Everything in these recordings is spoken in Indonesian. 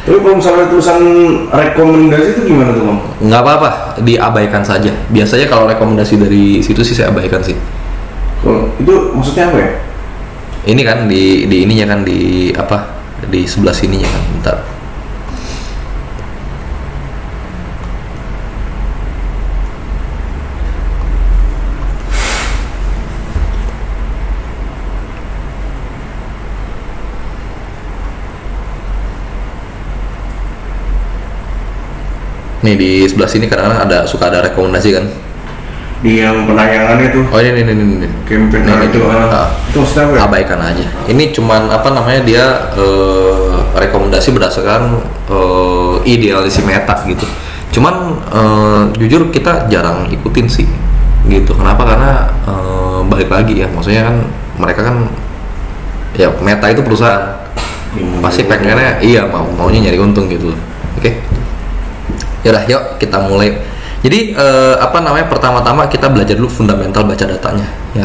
Tapi kalau misalnya tulisan rekomendasi itu gimana tuh Bang? Nggak apa-apa, diabaikan saja. Biasanya kalau rekomendasi dari situ sih saya abaikan sih. Kalau itu maksudnya apa ya? Ini kan di ininya kan di apa? Di sebelah sininya kan. Bentar. Nih di sebelah sini kadang-kadang suka ada rekomendasi kan. Di yang penayangan itu. Oh ini. Campaign itu. Itu maksudnya apa ya? Abaikan aja. Ini cuman apa namanya dia rekomendasi berdasarkan idealisasi Meta gitu. Cuman jujur kita jarang ikutin sih gitu. Kenapa? Karena balik lagi ya, maksudnya kan mereka kan ya Meta itu perusahaan pasti pengennya maunya nyari untung gitu. Oke. Yaudah, yuk kita mulai. Jadi apa namanya, pertama-tama kita belajar dulu fundamental baca datanya ya.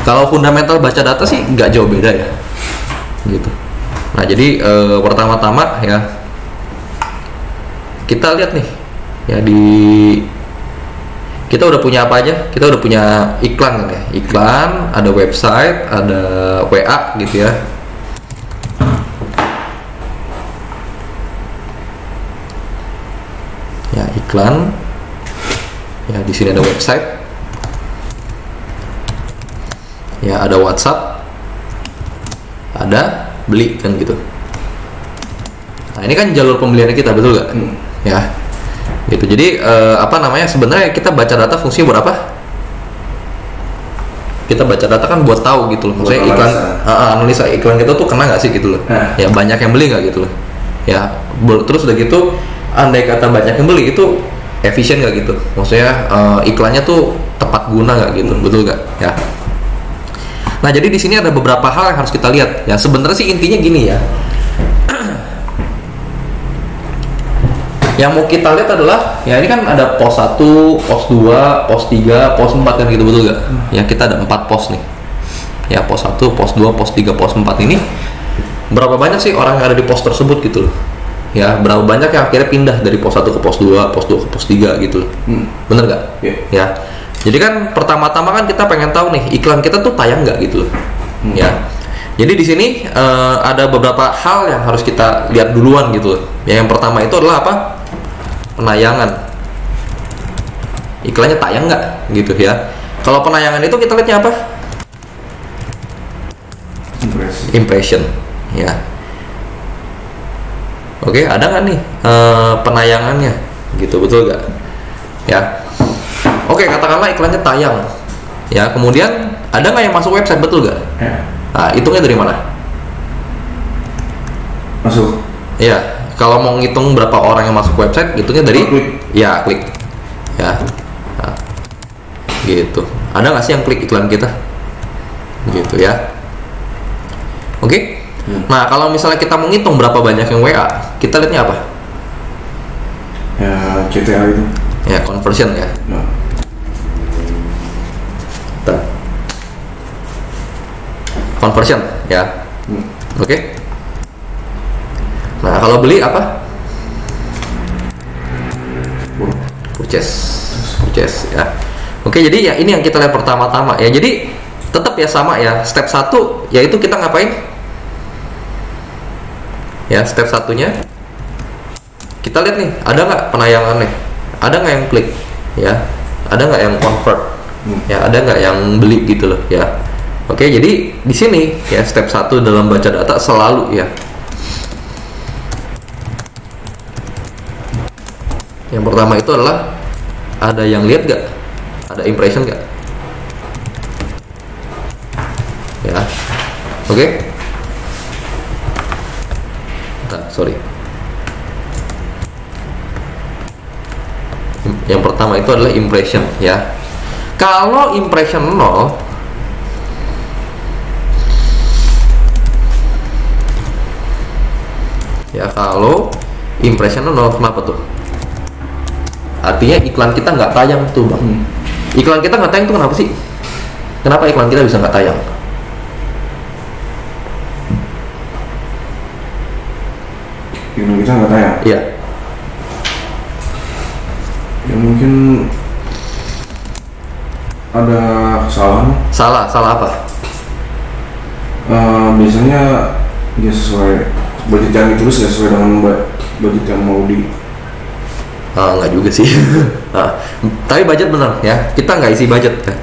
Kalau fundamental baca data sih nggak jauh beda ya gitu. Nah jadi pertama-tama ya kita lihat nih ya, kita udah punya apa aja. Kita udah punya iklan kan ya, iklan, ada website, ada WA gitu ya. Ya iklan, ya di sini ada website, ya ada WhatsApp, ada beli kan gitu. Nah ini kan jalur pembeliannya kita, betul nggak? Ya gitu. Jadi apa namanya, sebenarnya kita baca data fungsinya buat apa? Kita baca data kan buat tahu gitu loh, maksudnya iklan, analisa iklan kita tuh kena nggak sih gitu loh. Ya banyak yang beli nggak gitu loh. Ya terus udah gitu, andai kata banyak yang beli itu efisien nggak gitu, maksudnya iklannya tuh tepat guna nggak gitu, betul nggak ya. Nah jadi di sini ada beberapa hal yang harus kita lihat ya. Sebenarnya sih intinya gini ya, yang mau kita lihat adalah ya ini kan ada pos 1, pos 2, pos 3, pos 4 kan gitu, betul nggak ya. Kita ada 4 pos nih ya, pos 1, pos 2, pos 3, pos 4 ini. Berapa banyak sih orang yang ada di pos tersebut gitu loh ya, berapa banyak yang akhirnya pindah dari pos 1 ke pos 2, pos 2 ke pos 3 gitu loh. Bener nggak? Ya jadi kan pertama-tama kan kita pengen tahu nih iklan kita tuh tayang nggak gitu loh. Ya jadi di sini ada beberapa hal yang harus kita lihat duluan gitu loh. Yang pertama itu adalah apa? Penayangan. Iklannya tayang nggak gitu ya. Kalau penayangan itu kita lihatnya apa? Impression ya. Oke, ada nggak nih penayangannya gitu, betul nggak ya. Oke, katakanlah iklannya tayang ya, kemudian ada nggak yang masuk website, betul nggak? Nah, hitungnya dari mana? Masuk ya, kalau mau ngitung berapa orang yang masuk website, hitungnya dari klik ya, nah, gitu. Ada nggak sih yang klik iklan kita gitu ya. Oke. Nah kalau misalnya kita mau ngitung berapa banyak yang WA, kita lihatnya apa? Ya CTA itu Ya conversion ya. Conversion ya. Oke. Nah kalau beli apa? Purchase ya. Oke, jadi ya ini yang kita lihat pertama-tama ya. Jadi tetap ya sama ya. Step 1 yaitu kita ngapain? Ya step satunya kita lihat nih, ada nggak penayangannya, ada nggak yang klik ya, ada nggak yang convert ya, ada nggak yang beli gitu loh ya. Oke, jadi di sini ya step 1 dalam baca data selalu ya, yang pertama itu adalah ada yang lihat nggak, ada impression nggak ya. Oke. Sorry. Yang pertama itu adalah impression ya. Kalau impression 0, ya kalau impression 0, kenapa tuh? Artinya iklan kita nggak tayang tuh Bang. Iklan kita nggak tayang tuh kenapa sih? Kenapa iklan kita bisa nggak tayang? iklan kita nggak tayang. Iya. Ya mungkin ada kesalahan. Salah apa? Biasanya dia sesuai budget yang ditulis nggak sesuai dengan budget yang mau di. Nggak juga sih. Tapi budget benar ya. Kita nggak isi budget ya.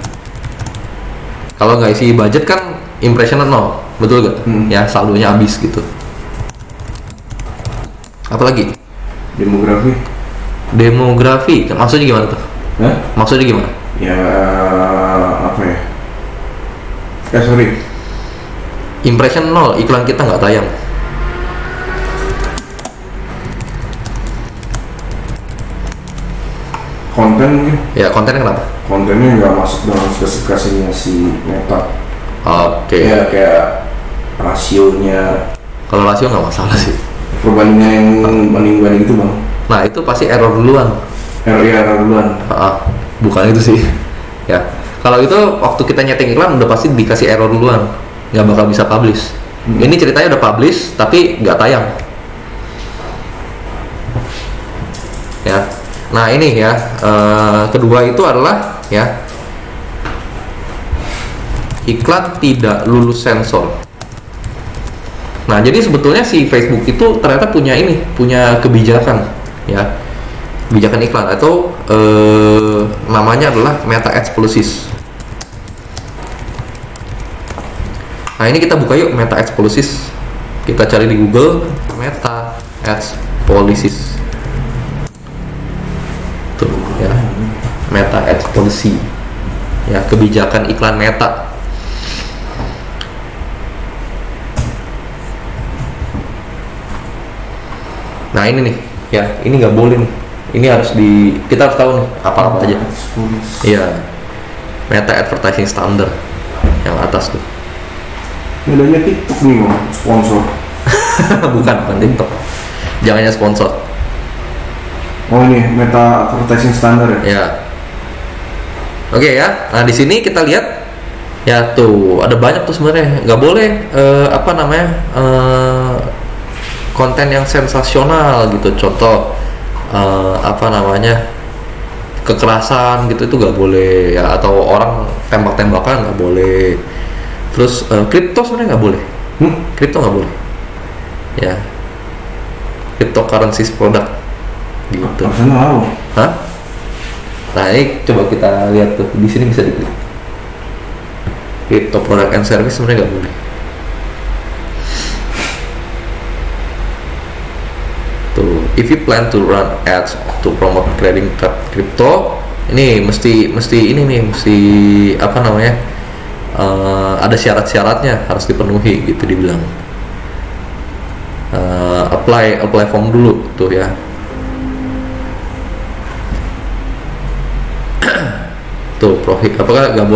Kalau nggak isi budget kan impressionnya nol, betul gak? Ya saldonya habis gitu. Apalagi? Demografi, maksudnya gimana tuh? Maksudnya gimana? Ya apa ya? Sorry. Impression nol, iklan kita nggak tayang. Konten mungkin? Ya kontennya kenapa? Kontennya nggak masuk dalam spesifikasinya si Meta. Oke. Ya kayak rasionya. Kalau rasio nggak masalah sih. Perbandingan yang banding-banding itu bang. Nah itu pasti error duluan. Error duluan. Bukan itu sih. Ya. Kalau itu waktu kita nyeting iklan udah pasti dikasih error duluan, nggak bakal bisa publish. Ini ceritanya udah publish tapi nggak tayang. Ya. Nah ini ya, kedua itu adalah ya iklan tidak lulus sensor. Nah jadi sebetulnya si Facebook itu ternyata punya kebijakan ya, kebijakan iklan atau namanya adalah Meta Ads Policies. Nah ini kita buka yuk Meta Ads Policies. Kita cari di Google Meta Ads Policies. Tuh ya, Meta Ads Policy. Ya, kebijakan iklan Meta. Nah ini nih, ya ini nggak boleh nih. Ini kita harus tahu nih apa aja. Iya, Meta Advertising Standard yang atas tuh. Bedanya TikTok nih bang, sponsor. bukan TikTok. Jangannya sponsor. Oh ini Meta Advertising Standard ya? Ya. Oke ya. Nah di sini kita lihat ya tuh ada banyak tuh sebenarnya. Nggak boleh konten yang sensasional gitu. Contoh kekerasan gitu itu nggak boleh ya, atau orang tembak-tembakan nggak boleh. Terus kripto sebenarnya nggak boleh. Kripto nggak boleh. Ya. Cryptocurrency product gitu. Hah? Nah ini coba kita lihat tuh, di sini bisa diklik. Crypto product and service sebenarnya nggak boleh. Tuh, if you plan to run ads to promote trading crypto, ini mesti ada syarat-syaratnya harus dipenuhi gitu dibilang. Apply form dulu tuh ya. Tuh profit apakah nggak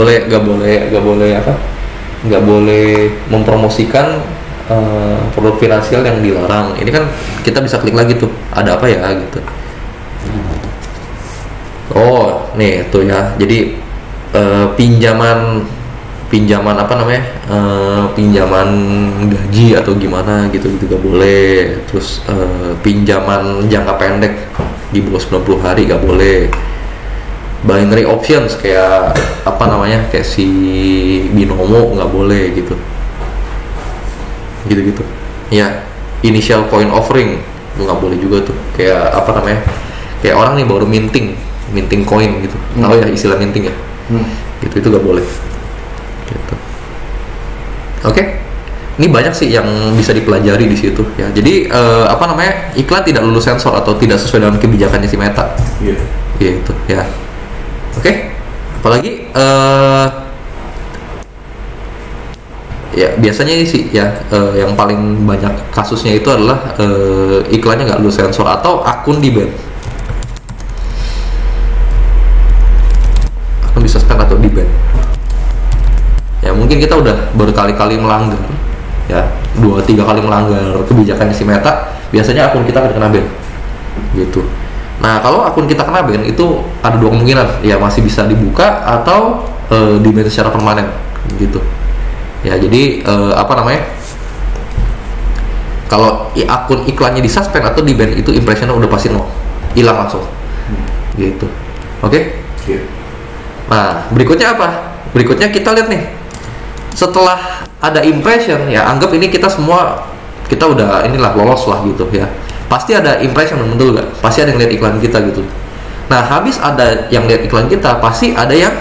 boleh mempromosikan produk finansial yang dilarang. Ini kan kita bisa klik lagi tuh ada apa ya gitu. Oh nih tuh ya, jadi pinjaman pinjaman gaji atau gimana gitu gak boleh. Terus pinjaman jangka pendek di bawah 90 hari gak boleh. Binary options kayak kayak si binomo nggak boleh gitu ya. Initial coin offering itu nggak boleh juga tuh, kayak kayak orang nih baru minting coin gitu. Tahu ya istilah minting ya? Gitu itu nggak boleh gitu. Oke. Ini banyak sih yang bisa dipelajari di situ ya. Jadi iklan tidak lulus sensor atau tidak sesuai dengan kebijakannya si Meta. Gitu ya. Oke, apalagi ya biasanya sih ya yang paling banyak kasusnya itu adalah iklannya nggak lulus sensor atau akun di ban. Akun disuspend atau di ban. Ya mungkin kita udah berkali-kali melanggar ya, 2-3 kali melanggar kebijakannya si Meta, biasanya akun kita akan kena ban gitu. Nah kalau akun kita kena ban itu ada 2 kemungkinan, ya masih bisa dibuka atau di-ban secara permanen gitu. Ya jadi Kalau akun iklannya di suspend atau di ban itu impressionnya udah pasti nol, hilang langsung. Gitu. Oke? Iya. Nah, berikutnya apa? Berikutnya kita lihat nih. Setelah ada impression, ya anggap ini kita semua kita udah inilah lolos lah gitu ya. Pasti ada impression, betul nggak? Pasti ada yang lihat iklan kita gitu. Nah, habis ada yang lihat iklan kita, pasti ada yang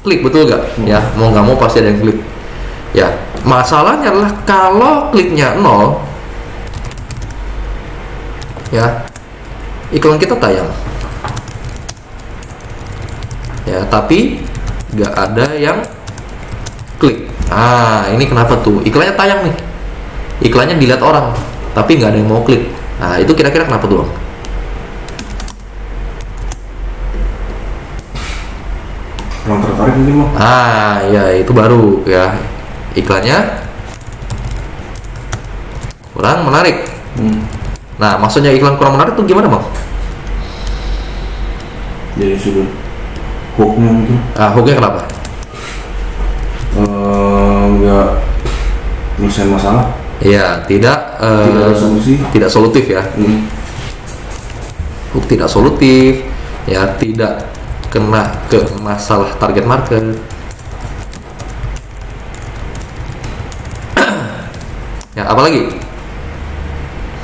klik, betul nggak? Ya, mau nggak mau pasti ada yang klik. Ya, masalahnya adalah kalau kliknya nol, ya iklan kita tayang. Ya, tapi nggak ada yang klik. Ah, ini kenapa tuh? Iklannya tayang nih, iklannya dilihat orang, tapi nggak ada yang mau klik. Nah, itu kira-kira kenapa tuh, Bang? Kurang tertarik mungkin Bang. Ah, ya itu baru ya, iklannya kurang menarik. Nah, maksudnya iklan kurang menarik tuh gimana, Bang? Dari sudut hooknya mungkin. Ah, hooknya kenapa? Nggak menyelesaikan masalah. Iya, tidak Tidak ada solusi. tidak solutif ya. Hook tidak solutif, ya tidak kena ke masalah target market. Ya, apalagi?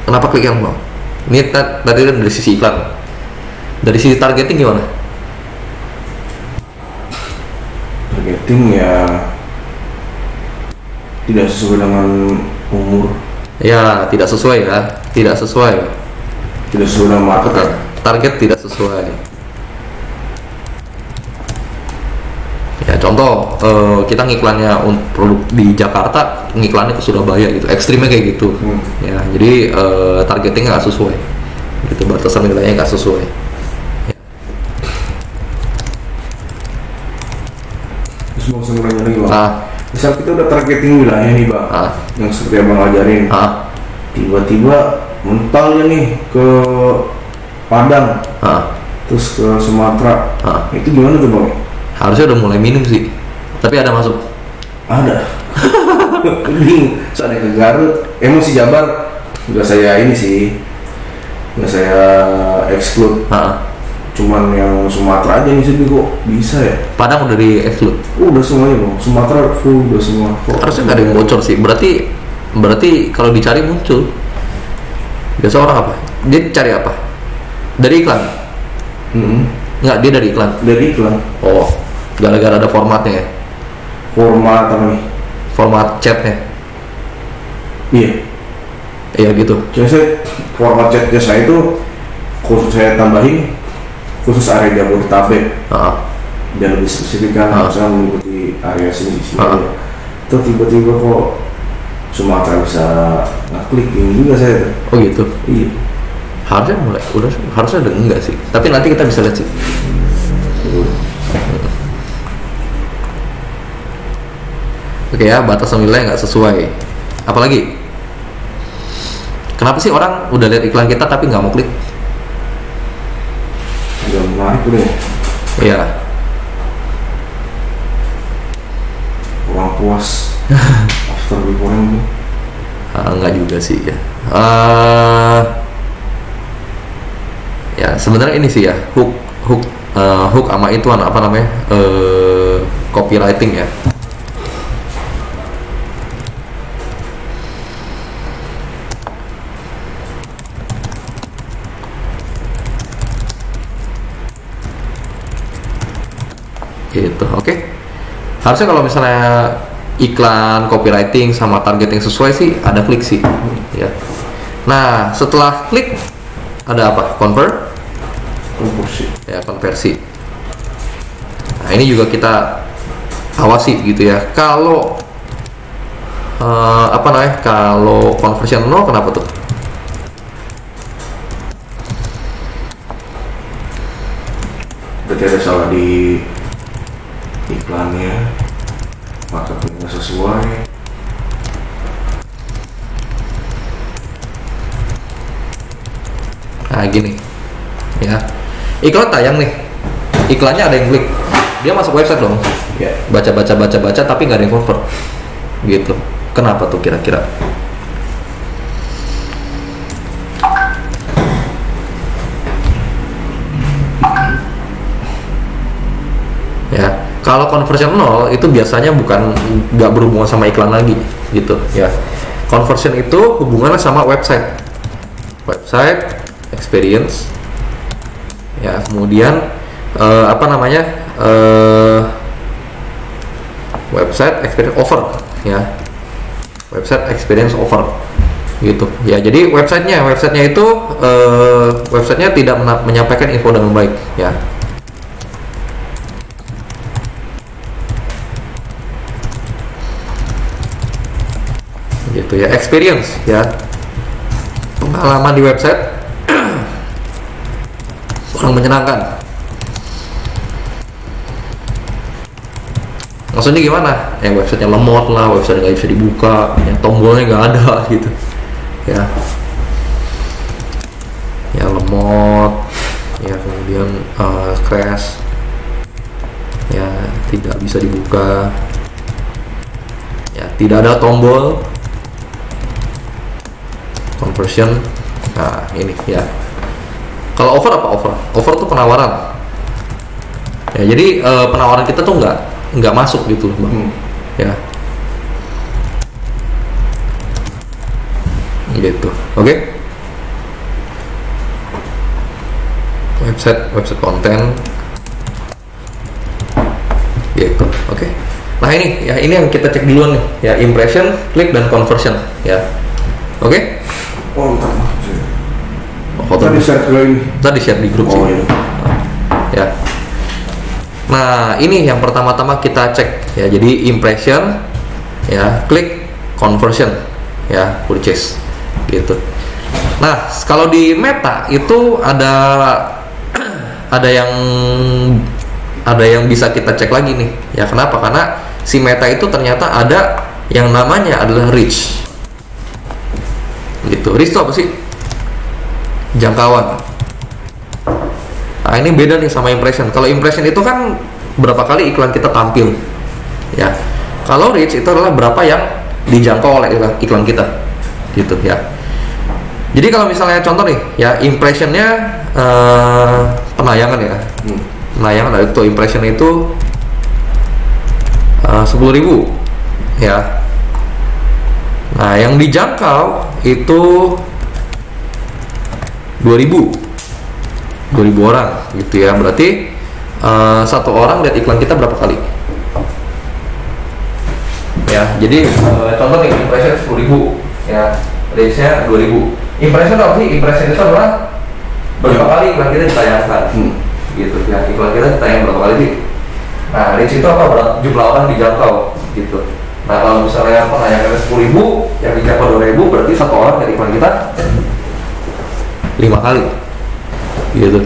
Kenapa klik yang mau? Ini tadi dari sisi iklan. Dari sisi targeting gimana? Targeting ya tidak sesuai dengan umur, Ya, tidak sesuai ya. Tidak sesuai. tidak sesuai dengan market ya. Target tidak sesuai. Ya, contoh kita ngiklannya untuk produk di Jakarta, ngiklannya ke Surabaya gitu, ekstrimnya kayak gitu. Ya, jadi targetingnya nggak sesuai, gitu, batasan wilayahnya nggak sesuai. Ya. Terus mau saya nanya lagi Bang. Ah, Misal kita udah targeting wilayah nih Bang, yang seperti Abang ajarin, tiba-tiba mentalnya nih ke Padang, terus ke Sumatera, itu gimana tuh Bang? harusnya udah mulai minum sih, tapi ada masuk. Ada. Bingung. Soalnya ke Garut, emosi Jabar, nggak saya ini sih, nggak saya exclude. Cuman yang Sumatera aja nih sih kok bisa ya? Padang udah di exclude. Udah semuanya Bang. Sumatera full udah semua. Kok Harusnya nggak ada yang bocor sih. Berarti kalau dicari muncul. Biasa orang apa? Dia cari apa? Dari iklan? Nggak, dia dari iklan. Dari iklan. Oh, gara-gara ada formatnya ya? Format apa nih? Format chatnya. Iya. Iya gitu. Jadi saya format chatnya saya itu khusus saya tambahin khusus area Jabodetabek. Dan lebih spesifik kan, misalnya mengikuti area sini. Terus tiba-tiba kok Sumatera bisa ngeklik juga saya. Oh gitu. Iya. Harusnya harusnya udah enggak sih. Tapi nanti kita bisa lihat sih. Oke ya, batasan wilayah nggak sesuai. Apalagi? Kenapa sih orang udah lihat iklan kita tapi nggak mau klik? Udah menarik udah ya. Iya. Kurang puas. After before mungkin. Enggak juga sih ya. Ya sebenarnya ini sih ya, hook sama itu apa namanya, copywriting ya. Gitu, oke. Harusnya kalau misalnya iklan, copywriting sama target yang sesuai sih ada klik sih, ya. Nah setelah klik ada apa? Konversi. Ya, konversi. Nah ini juga kita awasi gitu ya. Kalau apa namanya? Kalau conversion nol, kenapa tuh? Berarti ada salah di iklannya, marketingnya sesuai. Nah gini ya, iklan tayang nih, iklannya ada yang klik, dia masuk website dong, Ya. baca tapi nggak ada yang convert gitu. Kenapa tuh kira-kira? Kalau conversion 0 itu biasanya nggak berhubungan sama iklan lagi gitu ya. Conversion itu hubungannya sama website experience ya, kemudian website experience offer ya, website experience offer gitu ya. Jadi websitenya itu websitenya tidak menyampaikan info dengan baik ya. Gitu ya, experience ya, pengalaman di website kurang menyenangkan. Maksudnya gimana? Websitenya lemot lah, website nggak bisa dibuka, tombolnya nggak ada gitu ya, lemot ya, kemudian crash ya, tidak bisa dibuka ya, tidak ada tombol conversion. Nah ini ya. Kalau offer apa? Offer tuh penawaran ya, jadi penawaran kita tuh nggak masuk gitu Bang. Ya gitu. Oke. Website konten gitu. Oke. Nah ini yang kita cek duluan nih ya, impression, klik, dan conversion ya. Oke. Oh, entar foto tadi share di grup sih. Iya. Ya. Nah ini yang pertama-tama kita cek ya, jadi impression ya, klik, conversion ya, purchase gitu. Nah kalau di Meta itu ada yang bisa kita cek lagi nih ya. Kenapa? Karena si Meta itu ternyata ada yang namanya adalah reach gitu. Reach itu apa sih? Jangkauan. Nah ini beda nih sama impression. Kalau impression itu kan berapa kali iklan kita tampil ya. Kalau reach itu adalah berapa yang dijangkau oleh iklan kita gitu ya. Jadi kalau misalnya contoh nih ya, impressionnya penayangan ya, penayangan itu impression itu 10.000 ya. Nah yang dijangkau itu 2.000 orang gitu ya. Berarti satu orang lihat iklan kita berapa kali ya. Jadi contoh nih, impression 10.000 ya, reach-nya 2.000. Impression apa sih? Impression itu adalah berapa kali iklan kita ditayangkan gitu ya. Iklan kita ditayang berapa kali sih? Nah reach itu apa? Jumlah orang dijangkau gitu. Nah kalau misalnya penayangannya 10.000 yang dijangkau 2.000, berarti satu orang dari iklan kita 5 kali gitu.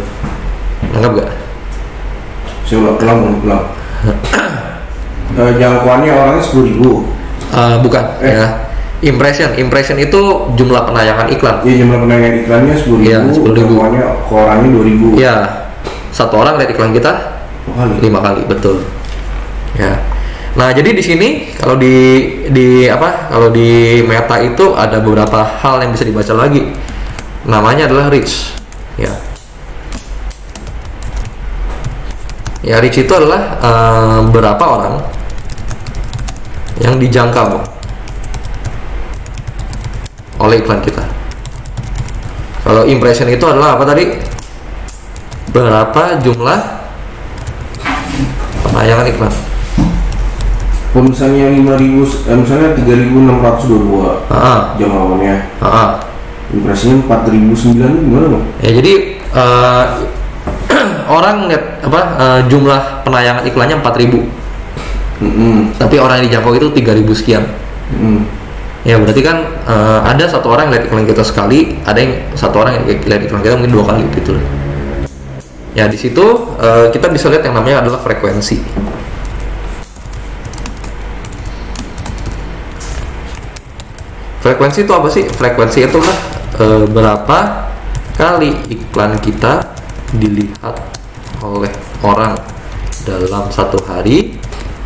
Anggap gak? Saya ulang. Jangkauannya orangnya 10.000. Bukan ya. Impression itu jumlah penayangan iklan. Iya, jumlah penayangan iklannya 10.000. Ya, 10.000. Jangkauannya ke orangnya 2.000. Ya, satu orang lihat iklan kita 5 kali, betul. Ya. Nah, jadi di sini kalau kalau di Meta itu ada beberapa hal yang bisa dibaca lagi. Namanya adalah reach. Ya. Ya, reach itu adalah berapa orang yang dijangkau oleh iklan kita. Kalau impression itu adalah apa tadi? Berapa jumlah penayangan iklan? Kalau misalnya 3.622 jangkauannya, impresinya 4.009 gimana Bang? Ya jadi orang lihat jumlah penayangan iklannya 4.000, tapi orang yang dijangkau itu 3.000 sekian. Ya berarti kan ada satu orang yang lihat iklan kita sekali, ada yang satu orang yang lihat iklan kita mungkin 2 kali gitu. Ya di situ kita bisa lihat yang namanya adalah frekuensi. Frekuensi itu apa sih? Frekuensi itu lah berapa kali iklan kita dilihat oleh orang dalam satu hari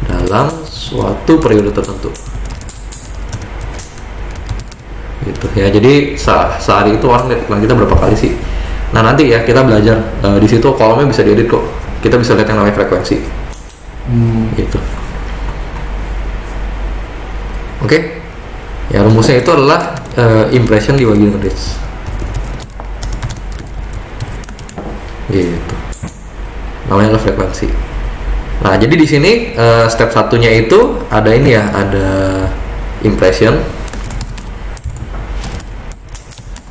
dalam suatu periode tertentu. Gitu ya. Jadi sehari itu orang lihat iklan kita berapa kali sih? Nah nanti ya kita belajar di situ kolomnya bisa diedit kok. Kita bisa lihat yang namanya frekuensi. Gitu. Oke. Ya rumusnya itu adalah impression dibagi dengan reach. Gitu. Namanya adalah frekuensi. Nah, jadi di sini step satunya itu ada ini ya, ada impression,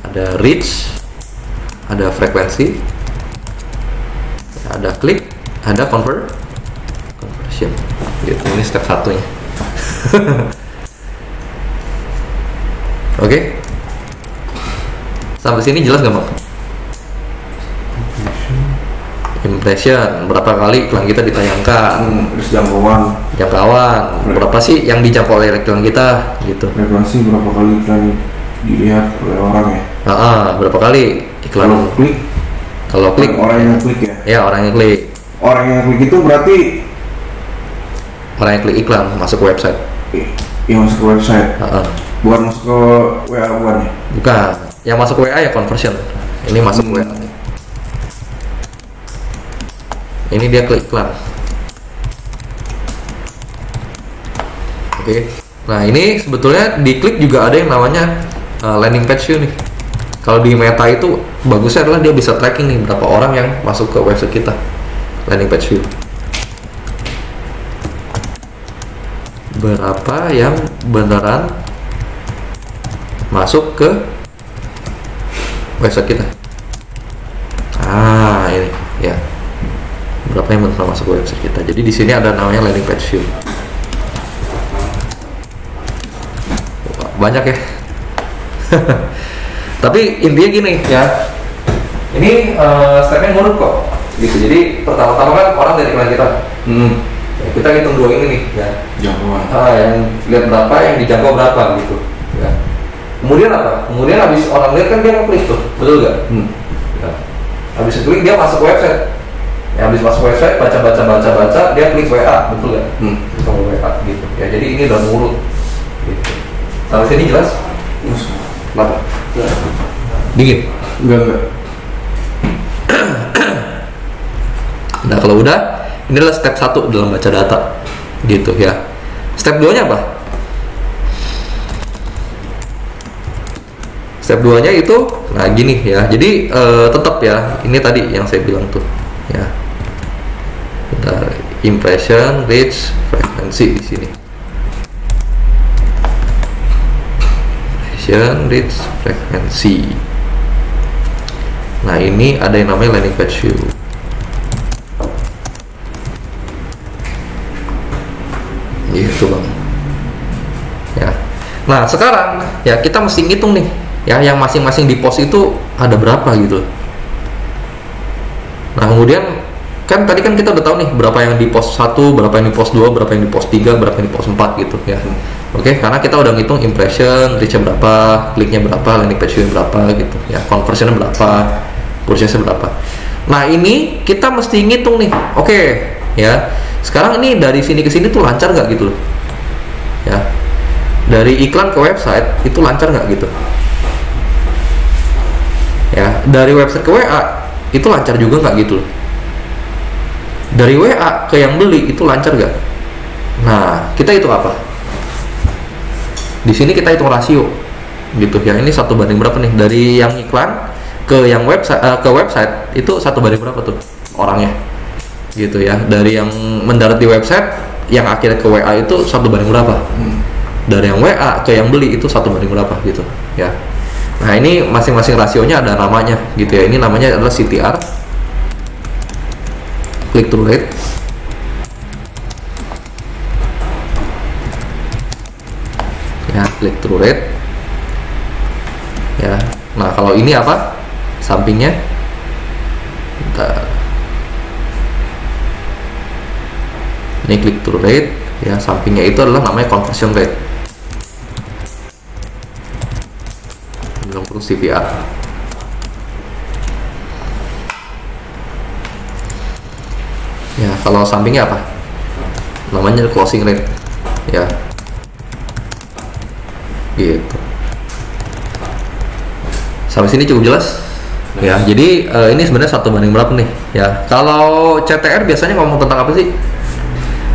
ada reach, ada frekuensi, ada klik, ada conversion. Gitu. Ini step satunya. Oke. Sampai sini jelas nggak, Bang? Impression, berapa kali iklan kita ditayangkan, terus jangkauan, berapa sih yang dijangkau oleh iklan kita, gitu. Frekuensi, berapa kali iklan dilihat oleh orang ya? Berapa kali iklan? Kalau klik, orang yang klik ya? Ya, orang yang klik. Orang yang klik itu berarti orang yang klik iklan masuk ke website. Yang masuk ke website. Bukan masuk ke WA bukan ya? Bukan. Yang masuk ke WA ya conversion. Ini masuk ke WA. Ini dia klik iklan. Oke. Nah, ini sebetulnya di klik juga ada yang namanya landing page view nih. Kalau di Meta itu bagusnya adalah dia bisa tracking nih berapa orang yang masuk ke website kita. Landing page view. Berapa yang beneran masuk ke website kita. Ini ya. Berapa yang benar masuk ke website kita. Jadi di sini ada namanya landing page view. Banyak ya. Tapi intinya gini ya. Ini stepnya ngurut kok. Gitu. Jadi pertama-tama kan orang dari iklan kita. Kita hitung dua ini nih ya. Jangkauan. Yang lihat berapa, yang dijangkau berapa gitu. Ya. Kemudian apa? Kemudian habis orang lihat kan dia ngeklik tuh, betul nggak? Ya. Habis klik dia masuk website. Ya, habis masuk website baca, dia klik WA, betul nggak? Tombol WA gitu. Ya, jadi ini udah ngurut. Gitu. Sampai sini jelas? Kenapa? Dingin? Enggak. Nah, kalau udah, ini adalah step 1 dalam baca data. Gitu ya. Step 2-nya apa? Step 2-nya itu, nah gini ya. Jadi tetap ya, ini tadi yang saya bilang tuh, ya. Bentar, impression, reach, frekuensi di sini. Impression, reach, frekuensi. Nah, ini ada yang namanya landing page view. Gitu, Bang. Ya. Nah, sekarang ya kita mesti ngitung nih. Ya, yang masing-masing di post itu ada berapa gitu. Nah, kemudian kan tadi kan kita udah tahu nih berapa yang di post 1, berapa yang di post 2, berapa yang di post 3, berapa yang di post 4 gitu ya. Oke, karena kita udah ngitung impression, reach-nya berapa, kliknya berapa, landing page-nya berapa gitu ya, conversion-nya berapa, kursnya berapa. Nah, ini kita mesti ngitung nih. Oke, ya. Sekarang ini dari sini ke sini tuh lancar nggak gitu loh. Ya. Dari iklan ke website itu lancar nggak gitu. Ya, dari website ke WA itu lancar juga nggak gitu loh. Dari WA ke yang beli itu lancar nggak? Nah, kita hitung apa? Di sini kita hitung rasio, gitu ya. Ini 1 banding berapa nih? Dari yang iklan ke yang website itu 1 banding berapa tuh orangnya? Gitu ya. Dari yang mendarat di website, yang akhirnya ke WA itu 1 banding berapa? Dari yang WA ke yang beli itu 1 banding berapa gitu ya. Nah, ini masing-masing rasionya ada namanya gitu ya. Ini namanya adalah CTR, click through rate, ya, click through rate ya. Nah, kalau ini apa sampingnya? Bentar. Ini click through rate ya, sampingnya itu adalah namanya conversion rate. Terus CTR. Ya, kalau sampingnya apa? Namanya closing rate. Ya. Gitu. Sampai sini cukup jelas? Ya, jadi ini sebenarnya 1 banding berapa nih? Ya, kalau CTR biasanya ngomong tentang apa sih?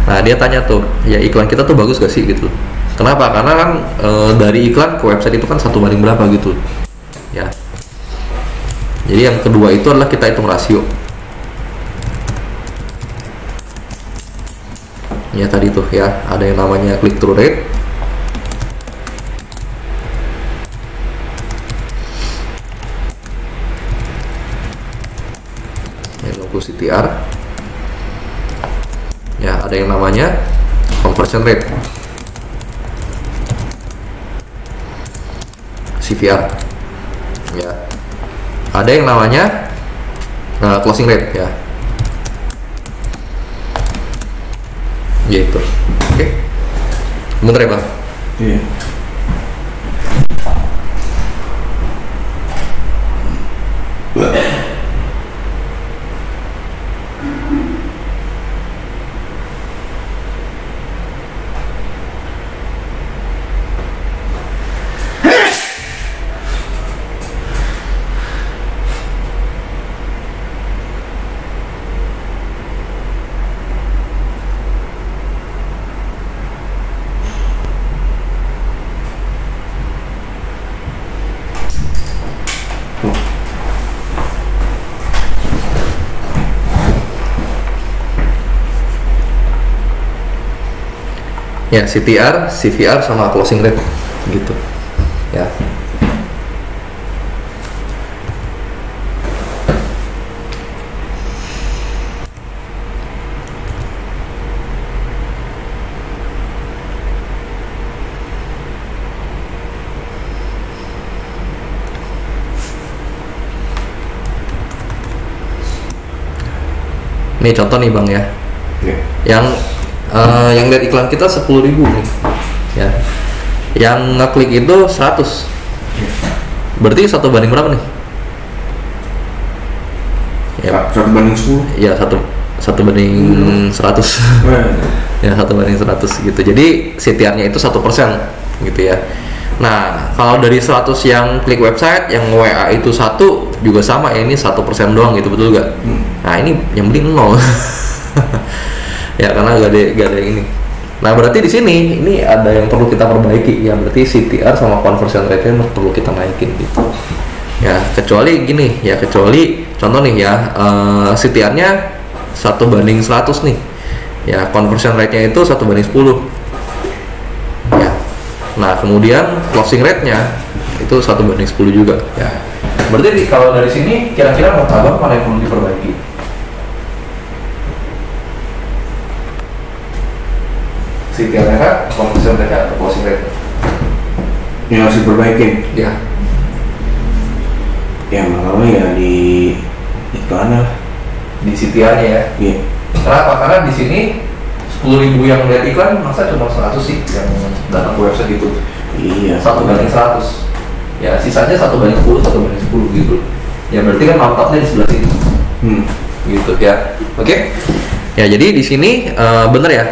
Nah dia tanya tuh, ya iklan kita tuh bagus gak sih gitu. Kenapa? Karena kan dari iklan ke website itu kan 1 banding berapa gitu. Ya. Jadi yang kedua itu adalah kita hitung rasio. Ya tadi tuh ya, ada yang namanya click through rate. Logo CTR. Ya, ada yang namanya conversion rate. CVR. Ya. Ada yang namanya closing rate ya. Gitu. Oke. Bener ya, Bang? Iya. Ya, CTR, CVR sama closing rate gitu. Ya. Nih contoh nih Bang ya. Yang lihat iklan kita 10.000 nih. Ya. Yang ngeklik itu 100. Berarti 1 banding berapa nih? Ya, 1 banding 10. Ya, 1 banding 100. Ya, 1 banding 100 gitu. Jadi CTR-nya itu 1% gitu ya. Nah, kalau dari 100 yang klik website, yang WA itu 1 juga sama ya, ini 1% doang gitu, betul gak? Nah, ini yang penting 0. Ya, karena gak ada yang ini. Nah, berarti di sini ini ada yang perlu kita perbaiki ya, berarti CTR sama conversion rate-nya perlu kita naikin gitu. Ya, kecuali gini ya, kecuali contoh nih ya, CTR-nya 1 banding 100 nih. Ya, conversion rate-nya itu 1 banding 10. Ya. Nah, kemudian closing rate-nya itu 1 banding 10 juga ya. Berarti kalau dari sini kira-kira mau Abang mana yang perlu diperbaiki? CTR-nya kan, conversion rate-nya atau closing rate? Yang harus diperbaikin? Ya. Ya, makanya ya di iklan lah. Di CTR-nya ya? Iya. Kenapa? Karena di sini 10.000 yang lihat iklan, masa cuma 100 sih yang datang ke website itu? Iya. 1 banding 100. Ya, sisanya 1 banding 10, 1 banding 10 gitu. Ya, berarti kan manfaatnya di sebelah sini. Gitu ya. Oke. Ya, jadi di sini bener ya.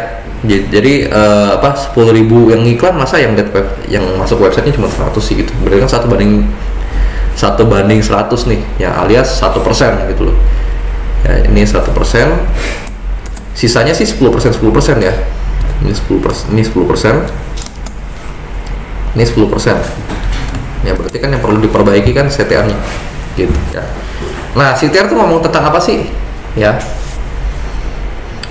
Jadi 10.000 yang iklan, masa yang lihat yang masuk websitenya cuma 100 sih gitu. Berarti kan 1 banding 100 nih, ya alias 1% gitu loh. Ya, ini 1%. Sisanya sih 10% ya. Ini 10%, ini 10%. Ini 10%. Ya, berarti kan yang perlu diperbaiki kan CTR-nya. Gitu ya. Nah, CTR tuh ngomong tentang apa sih? Ya.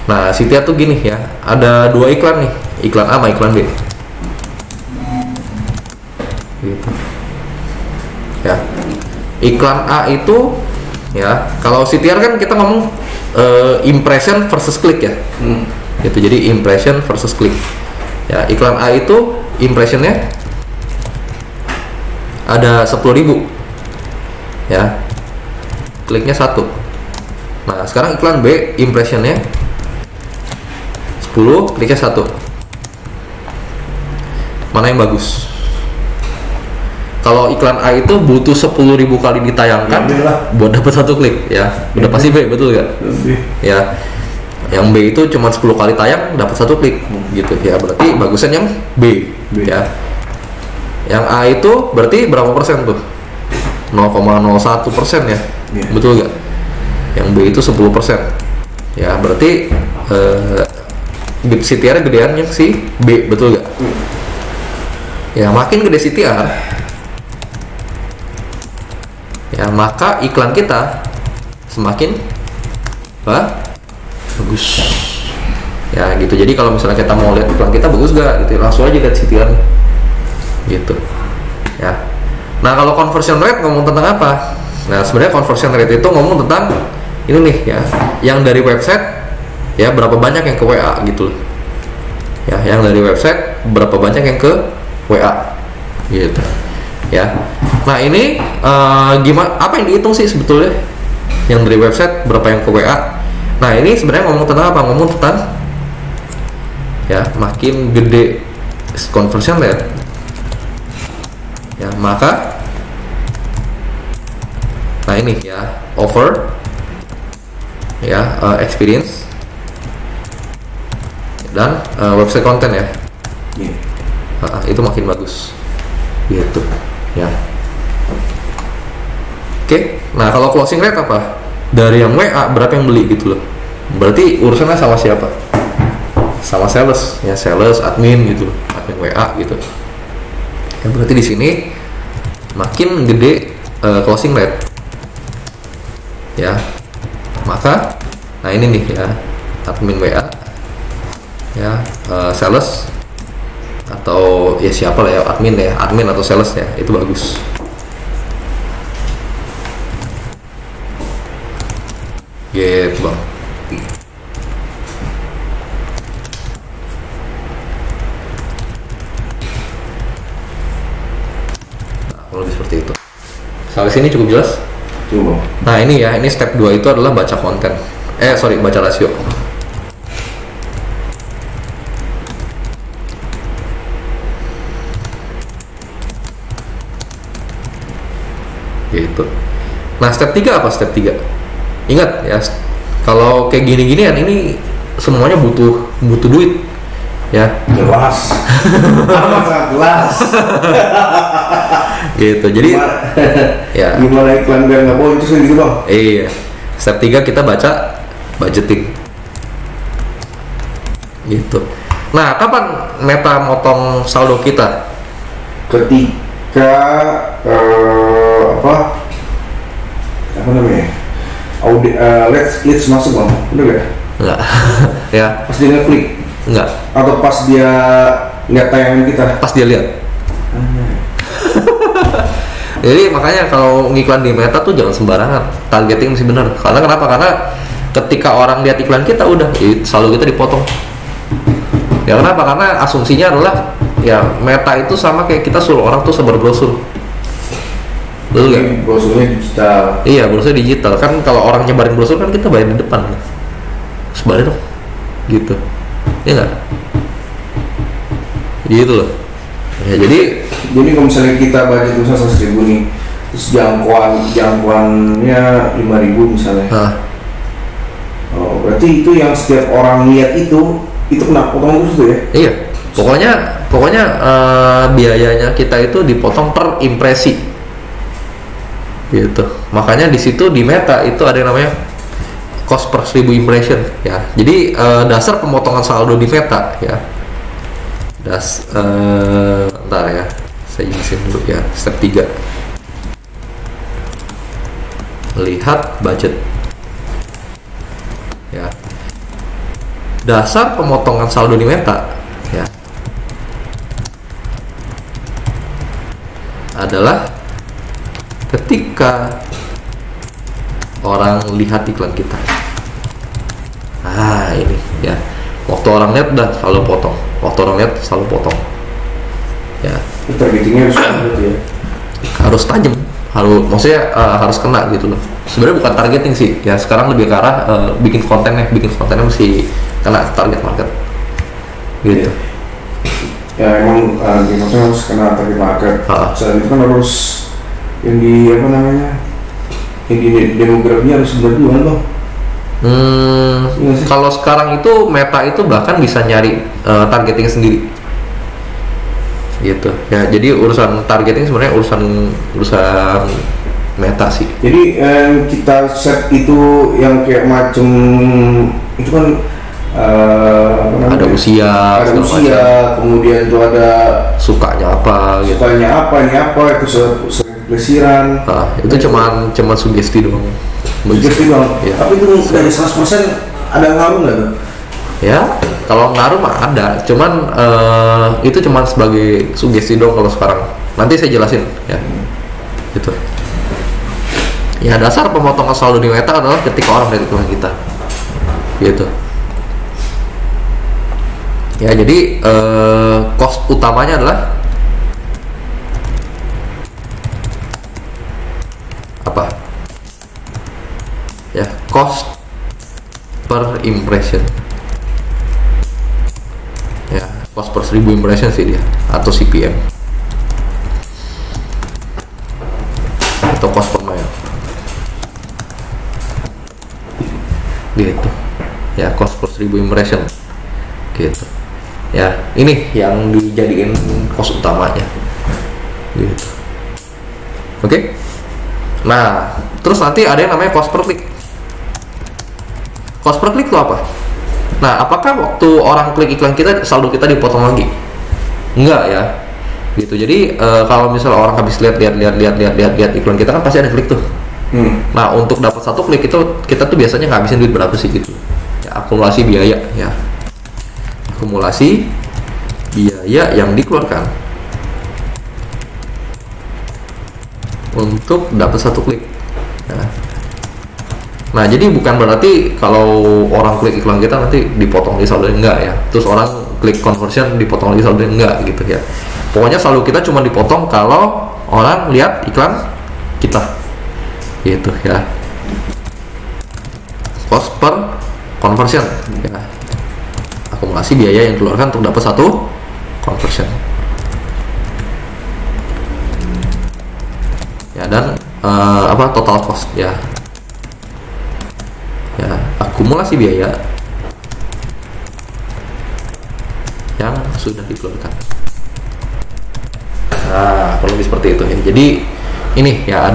Nah, CTR tuh gini ya, ada 2 iklan nih, iklan A sama iklan B. Gitu. Ya. Iklan A itu ya, kalau CTR kan kita ngomong impression versus click ya. Gitu, jadi impression versus click. Ya, iklan A itu impressionnya ada 10.000. Ya. Kliknya 1. Nah, sekarang iklan B impressionnya 10, kliknya 1. Mana yang bagus? Kalau iklan A itu butuh 10.000 kali ditayangkan buat dapat 1 klik ya. Udah pasti B, betul gak? Ya. Yang B itu cuma 10 kali tayang dapat 1 klik gitu ya. Berarti bagusnya yang B. Ya. Yang A itu berarti berapa persen tuh? 0,01% ya. Betul gak? Yang B itu 10%. Ya, berarti CTR gedeannya si B, betul gak? Ya makin gede CTR ya maka iklan kita semakin bagus ya gitu. Jadi kalau misalnya kita mau lihat iklan kita bagus gak gitu, langsung aja lihat CTR gitu ya. Nah kalau conversion rate ngomong tentang apa? Nah sebenarnya conversion rate itu ngomong tentang ini nih ya, yang dari website ya berapa banyak yang ke WA gitu loh ya, yang dari website berapa banyak yang ke WA gitu ya. Nah ini gimana, apa yang dihitung sih sebetulnya yang dari website berapa yang ke WA? Nah ini sebenarnya ngomong tentang apa? Ngomong tentang ya makin gede conversion rate ya maka nah ini ya offer ya experience dan website content ya itu makin bagus gitu ya. Oke, nah kalau closing rate apa? Dari yang WA berapa yang beli gitu loh. Berarti urusannya sama siapa? Sama sales ya, sales, admin gitu, admin WA gitu. Ya berarti di sini makin gede closing rate ya. Maka nah ini nih ya, admin WA ya, sales atau ya siapa lah ya, admin ya, admin atau sales ya, itu bagus. Gitu bang. Nah, kalau lebih seperti itu. Sampai sini cukup jelas? Cukup. Nah ini ya, ini step 2 itu adalah baca konten. Baca rasio. Gitu. Nah step 3 apa? Step 3 ingat ya, kalau kayak gini-ginian ini semuanya butuh duit ya. Jelas. Amat jelas. Gitu. Jadi ya gimana iklan biar nggak boncos gitu bang? Iya. Step 3 kita baca budgeting gitu. Nah kapan Meta motong saldo kita? Ketika apa namanya, leads masuk bang, bener gak? Enggak. Ya pas dia ngeklik? Enggak. Atau pas dia lihat tayangan kita? Pas dia lihat. Jadi makanya kalau ngiklan di Meta tuh jangan sembarangan, targeting mesti benar. Karena kenapa? Karena ketika orang lihat iklan kita udah saldo kita dipotong. Ya kenapa? Karena asumsinya adalah ya Meta itu sama kayak kita suruh orang tuh sebar brosur. Betul nggak? Brosurnya digital. Iya, brosurnya digital. Kan kalau orang nyebarin brosur kan kita bayar di depan. Sebarin dong. Gitu. Iya nggak? Gitu loh. Ya jadi kalau misalnya kita budget usaha 100.000 nih, terus jangkauannya 5.000 misalnya. Oh, berarti itu yang setiap orang lihat itu kena potong terus tuh ya? Iya. Pokoknya biayanya kita itu dipotong per impresi. Gitu. Makanya di situ di Meta itu ada yang namanya cost per 1000 impression ya. Jadi dasar pemotongan saldo di Meta ya. Bentar ya. Saya jelasin dulu ya. Step 3. Lihat budget. Ya. Dasar pemotongan saldo di Meta ya adalah ketika orang lihat iklan kita. Nah ini ya, waktu orang lihat udah selalu potong, waktu orang lihat selalu potong ya. Targetingnya harus ya, harus tajam, maksudnya harus kena gitu loh. Sebenarnya bukan targeting sih ya, sekarang lebih ke arah bikin kontennya mesti kena target market gitu ya. Emang maksudnya harus kena target market. Selain itu kan harus yang di apa namanya, yang di demografinya harus berjualan bang. Kalau sekarang itu Meta itu bahkan bisa nyari targeting sendiri gitu ya. Jadi urusan targeting sebenarnya urusan Meta sih. Jadi kita set itu yang kayak macam itu kan ada usia, kemudian tuh ada sukanya apa, ini apa itu sering pelesiran. Itu cuman sugesti doang. Sugesti doang. Ya. Tapi itu dari 100% ada ngaruh nggak tuh? Ya, kalau ngaruh mah ada, cuman itu cuman sebagai sugesti doang kalau sekarang. Nanti saya jelasin ya. Gitu. Ya, dasar pemotongan saldo di Meta adalah ketika orang melihat iklan kita. Gitu. Ya, jadi cost utamanya adalah apa? Ya, cost per impression. Ya, cost per 1000 impression sih dia, atau CPM. Atau cost per mile. Gitu. Ya, cost per 1000 impression. Gitu. Ya, ini yang dijadiin cost utamanya gitu. Oke. Nah, terus nanti ada yang namanya cost per click. Cost per click itu apa? Nah, apakah waktu orang klik iklan kita saldo kita dipotong lagi? Enggak ya, gitu. Jadi kalau misalnya orang habis lihat iklan kita kan pasti ada klik tuh. Nah, untuk dapat satu klik itu kita tuh biasanya ngabisin duit berapa sih gitu? Ya, akumulasi biaya ya. Akumulasi biaya yang dikeluarkan untuk dapat satu klik. Nah, jadi bukan berarti kalau orang klik iklan kita nanti dipotong di saldo, enggak ya. Terus orang klik conversion dipotong di saldo, enggak gitu ya. Pokoknya saldo kita cuma dipotong kalau orang lihat iklan kita. Gitu ya. Cost per conversion ya. Akumulasi biaya yang dikeluarkan untuk dapat satu conversion. Ya, dan total cost ya. Ya, akumulasi biaya yang sudah dikeluarkan. Nah, kalau lebih seperti itu ya. Jadi ini ya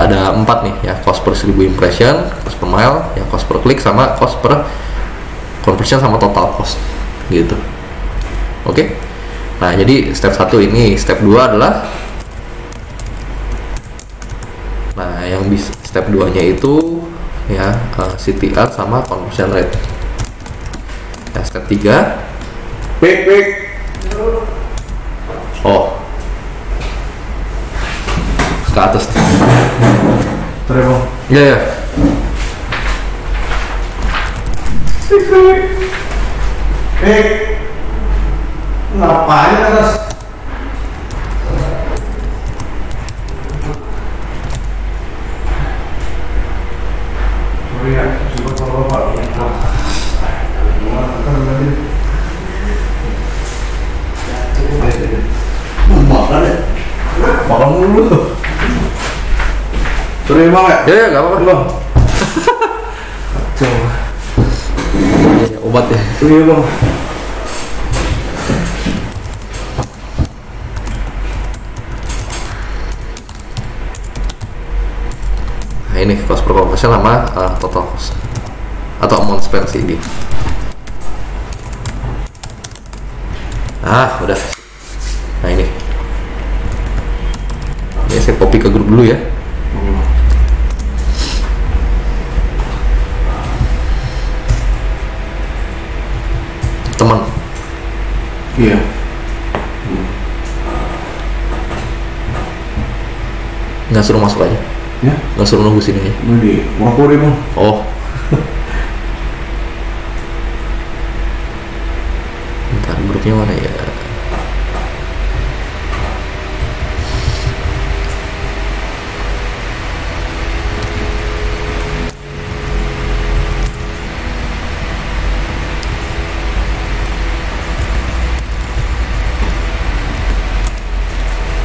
ada 4 nih ya, cost per 1000 impression, cost per mile, ya cost per klik, sama cost per conversion, sama total cost gitu. Oke. Nah, jadi step 1 ini, step 2 adalah yang bisa step 2 nya itu ya CTR sama conversion rate. Ya, step 3 Pik. Oh, ke atas. Terima. Ya. Pik. Ngapain ke atas? Ya, coba Bapak. Makan ya? Makan dulu. Sorry bang ya? Ya, gak apa-apa bang. Coba. Ya, obat ya. Iya bang. Nah, ini cost per conversion sama total cost atau amount spend sih ini. Nah, udah. Nah, ini saya copy ke grup dulu ya. Teman. Iya. Nggak suruh masuk aja. Ya? Nggak suruh nunggu sini aja. Di Wakori bang. Oh. Bentar, grupnya mana ya?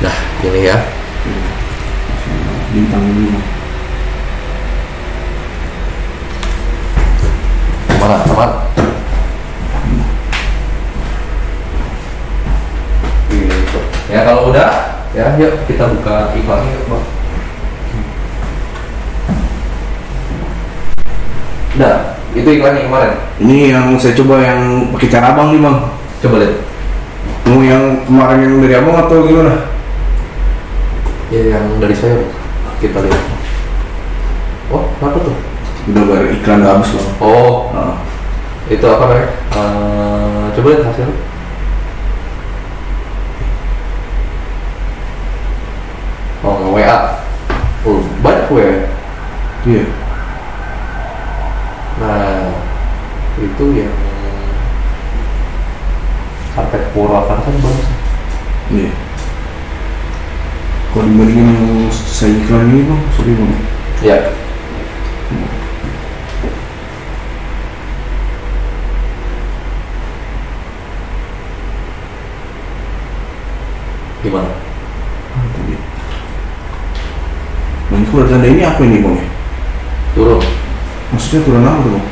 Nah, ini ya. Bintang dulu. Mana teman? Gitu. Ya, kalau udah ya, yuk kita buka iklannya yuk bang. Udah. Itu iklannya kemarin. Ini yang saya coba yang pakai cara abang nih bang. Coba lihat. Mau yang kemarin yang dari abang atau gimana? Ya yang dari saya. Kita lihat. Oh, apa tuh? Udah bayar iklan udah habis bang. Oh, itu apa namanya? Coba lihat hasilnya. Oh, WA. Oh, banyak WA. Iya. Nah, itu yang karpet Purwakarta kan bagus. Iya. Kalau dibandingin yang saya iklan ini bang, sorry bang. Ya. Gimana? Tadi. Bang, kalau tanda ini apa ini bang? Turun. Maksudnya turun apa tuh bang?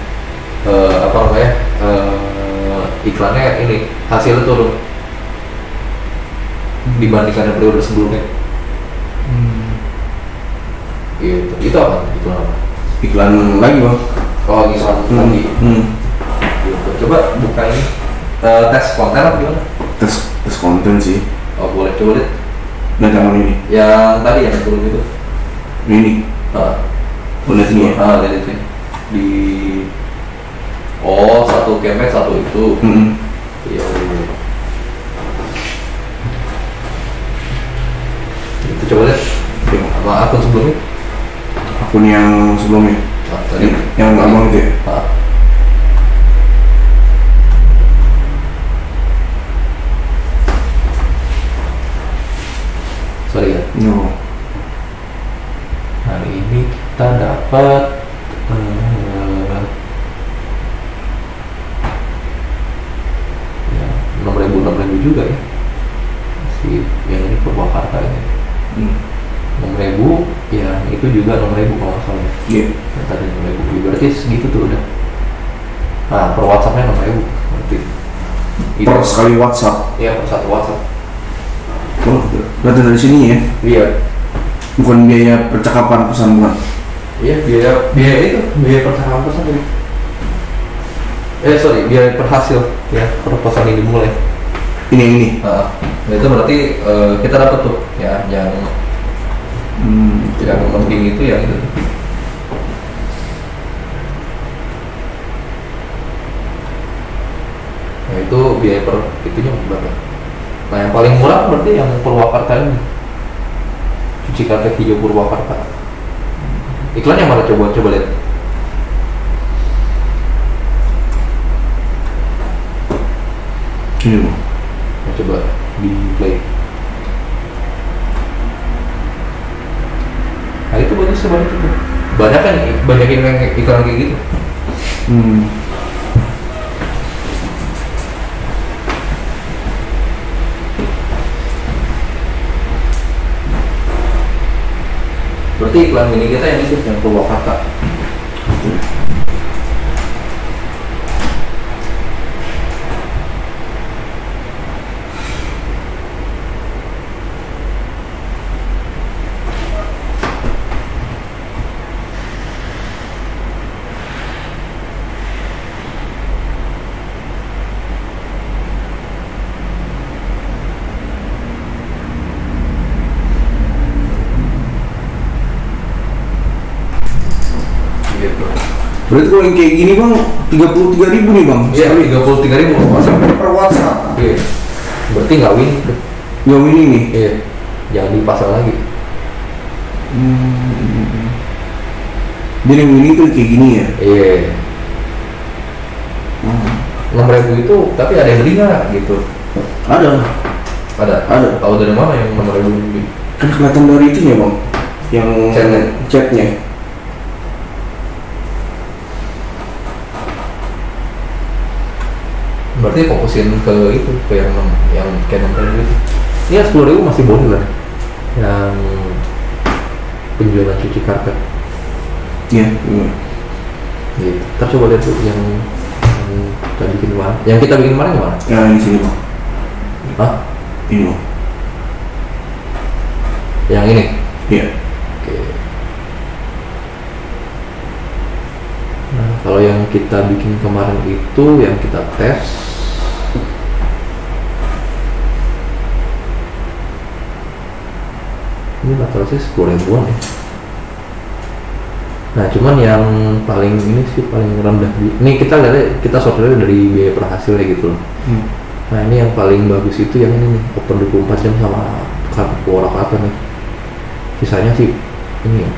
Apa namanya? Iklannya ini hasilnya turun dibandingkan yang periode sebelumnya. Gitu. Itu apa? Iklan apa? Iklan lagi bang. Oh, iklan lagi. Gitu. Coba buka ini. Tes konten apa gimana? Tes konten sih. Oh, boleh coba lihat. Nah, jangan ini. Yang tadi yang turun itu. Ini. Lihat ini ya. Lihat itu. Di satu kemet satu itu. Iya. Itu coba lihat. Apa akun sebelumnya? Akun yang sebelumnya. Tadi yang abang itu ya. Sorry ya. No. Hari ini kita dapat ya 6.000 juga ya. Si yang ini Purwakarta ini. 6.000, ya itu juga 6.000 kalau nggak salah. Iya. Yang tadi 6.000, berarti segitu tuh udah. Nah, per WhatsAppnya 6.000 berarti. Per sekali WhatsApp. Iya, per satu WhatsApp. Oh, berarti dari sini ya? Iya. Bukan biaya percakapan pesan bukan? Iya, biaya percakapan pesan tadi. Biaya per hasil ya, per pesan ini dimulai. Ini. Nah, itu berarti kita dapat tuh ya yang penting itu yang itu. Nah, itu biaya per itunya berapa? Nah, yang paling murah berarti yang Purwakarta ini. Cuci karpet hijau Purwakarta. Iklannya mana coba lihat. Ini bang. Nah, coba di play. Nah, itu bagus sebanyak itu. Banyak kan, banyak yang iklan kayak gitu. Berarti iklan mini kita yang itu yang Purwakarta. Berarti kalau yang kayak gini bang, 33.000 nih bang? Iya, 33.000 per WhatsApp. Iya. Berarti nggak win. Nggak winning nih? Iya. Jangan dipasang lagi. Jadi yang winning tuh kayak gini ya? Iya. 6.000 itu, tapi ada yang beli nggak gitu? Ada. Tahu dari mana yang 6.000 beli? Kan kelihatan dari itunya bang, yang chatnya. Berarti fokusin ke itu, ke yang kayak 6.000 itu. Ini 10.000 masih bonus lah. Yang penjualan cuci karpet. Iya. Gitu. Ntar coba lihat tuh yang kita bikin kemarin. Yang kita bikin kemarin gimana? Nah, di sini bang. Hah? Ini bang. Yang ini? Iya. Oke. Nah, Kalau yang kita bikin kemarin itu yang kita tes ini rata-rata sih 10 ribuan ya. Nah cuman yang paling ini sih paling rendah ini kita lihat, kita sortir dari biaya per hasilnya gitu loh. Nah ini yang paling bagus itu yang ini nih, open 24 jam sama kartu apa nih. Sisanya sih ini ya.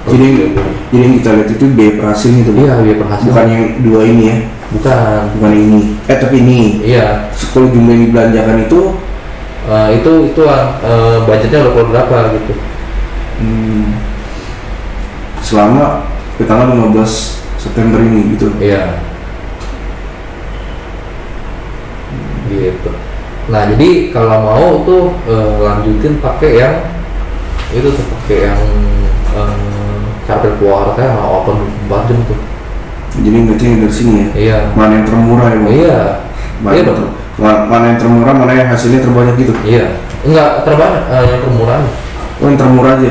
Jadi yang kita lihat itu biaya per hasil itu. Iya, biaya per hasil. Bukan yang dua ini ya. Bukan ini. Tapi ini. Iya. Kalau jumlah yang dibelanjakan itu budgetnya berapa gitu. Selama ke tanggal 15 September ini gitu. Iya. Gitu. Nah jadi kalau mau tuh lanjutin pakai yang itu tuh, pakai yang karpet keluarga yang open 24 jam tuh. Jadi berarti yang dari sini ya? Iya. Mana yang termurah ya? Iya. Iya dong. Mana yang termurah, mana yang hasilnya terbanyak gitu? Iya. Enggak terbanyak, yang termurah. Oh yang termurah aja?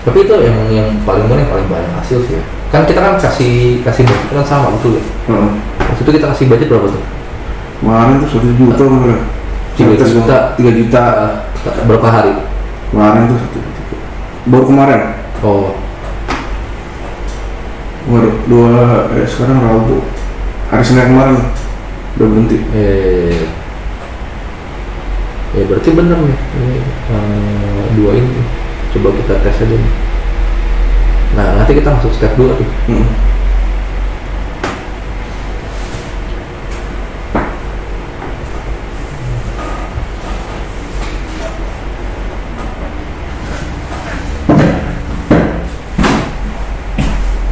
Tapi itu yang paling murah, yang paling banyak hasil sih ya. Kan kita kan kasih budget kan sama betul ya? Waktu itu kita kasih budget berapa tuh? Kemarin tuh 1 juta berapa? 3 juta. Berapa hari? Kemarin tuh 1 juta. Baru kemarin? Oh. Sekarang Rabu. Hari Senin kemarin udah berhenti. Ya berarti bener nih. Ini dua ini. Coba kita tes aja nih. Nah nanti kita masuk step 2 tuh.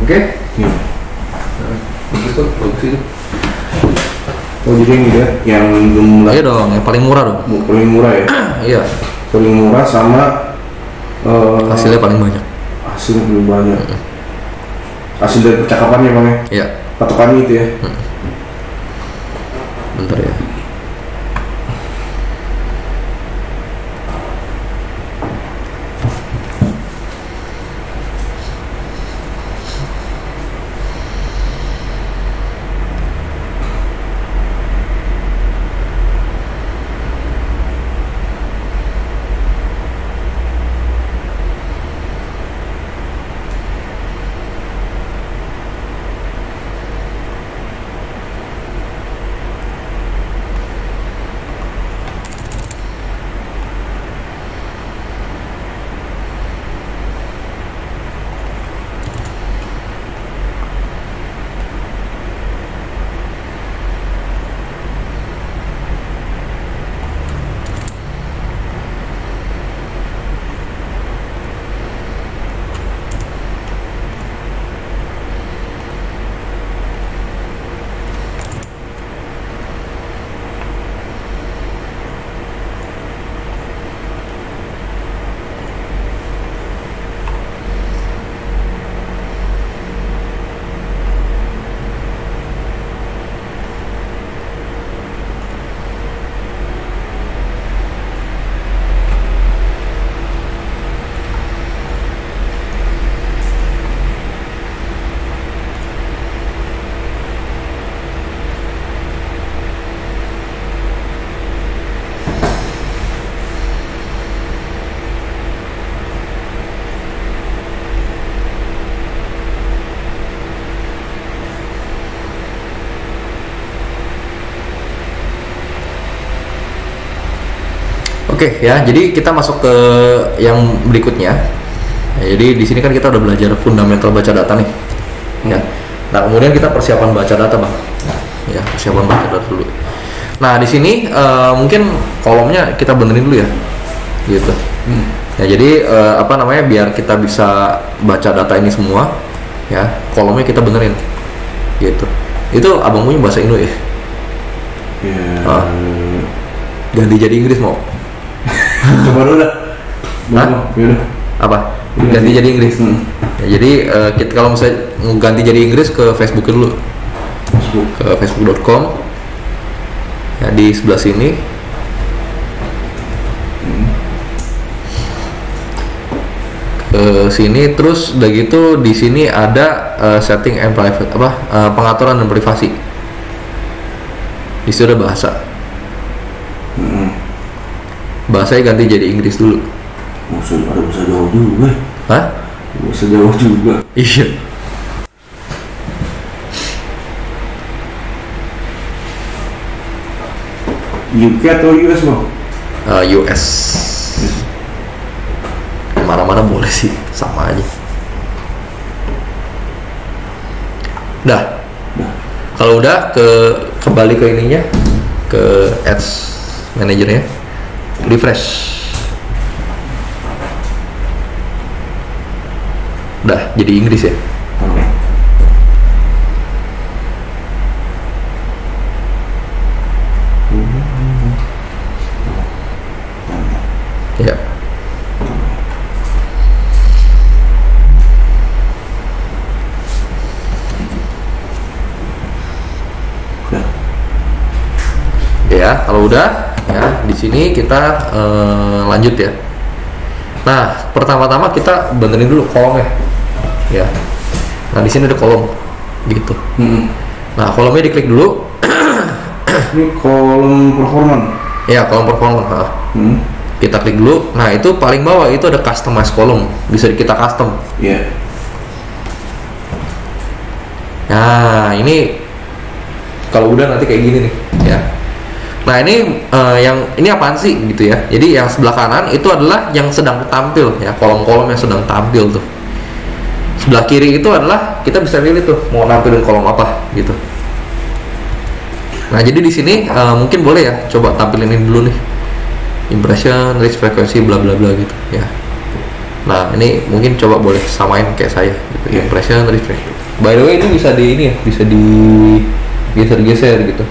Oke? Iya. Bagus tuh, bagus itu. Oh jadi yang ini yang jumlah. Iya dong, yang paling murah dong. Paling murah ya? Iya. Paling murah sama hasilnya paling banyak. Hasilnya paling banyak. Hasil dari percakapannya bang ya? Iya. Patokannya itu ya? Bentar ya. Oke ya, jadi kita masuk ke yang berikutnya. Ya, jadi di sini kan kita udah belajar fundamental baca data nih. Ya. Nah kemudian kita persiapan baca data bang. Ya persiapan baca data dulu. Nah di sini mungkin kolomnya kita benerin dulu ya, gitu. Ya jadi biar kita bisa baca data ini semua, ya kolomnya kita benerin, gitu. Itu abang punya bahasa Indo ya? Yeah. Ganti jadi Inggris mau? Coba dulu dah. Apa? Ganti jadi Inggris. Ya, jadi kita kalau misalnya mau ganti jadi Inggris ke Facebook dulu. Ke facebook.com. Ya di sebelah sini. Ke ke sini, terus udah gitu di sini ada setting and private pengaturan dan privasi. Di situ ada bahasa. Bahasanya ganti jadi Inggris dulu. Ada bahasa Jawa juga. Hah? Bahasa Jawa juga. Iya. UK atau US bang? US. Mana-mana boleh sih, sama aja. Udah. Kalau udah kembali ke ininya, ke Ads Manager-nya, refresh. Udah jadi Inggris ya. Ya. Ya, kalau udah ya di sini kita lanjut ya. Nah, pertama-tama kita benerin dulu kolomnya. Ya. Nah, di sini ada kolom gitu. Nah, kolomnya diklik dulu. Ini kolom performan. Ya, kolom performan. Kita klik dulu. Nah, itu paling bawah itu ada customize kolom, bisa kita custom. Iya. Nah, ini kalau udah nanti kayak gini nih, ya. Nah, ini ini apaan sih gitu ya. Jadi yang sebelah kanan itu adalah yang sedang tampil ya, kolom-kolom yang sedang tampil tuh. Sebelah kiri itu adalah kita bisa pilih tuh mau nampilin kolom apa gitu. Nah, jadi di sini mungkin boleh ya coba tampilin ini dulu nih. Impression, reach frequency, bla bla bla gitu ya. Nah, ini mungkin coba boleh samain kayak saya gitu. Impression, reach frequency. By the way, ini bisa di ini ya, bisa di geser-geser gitu.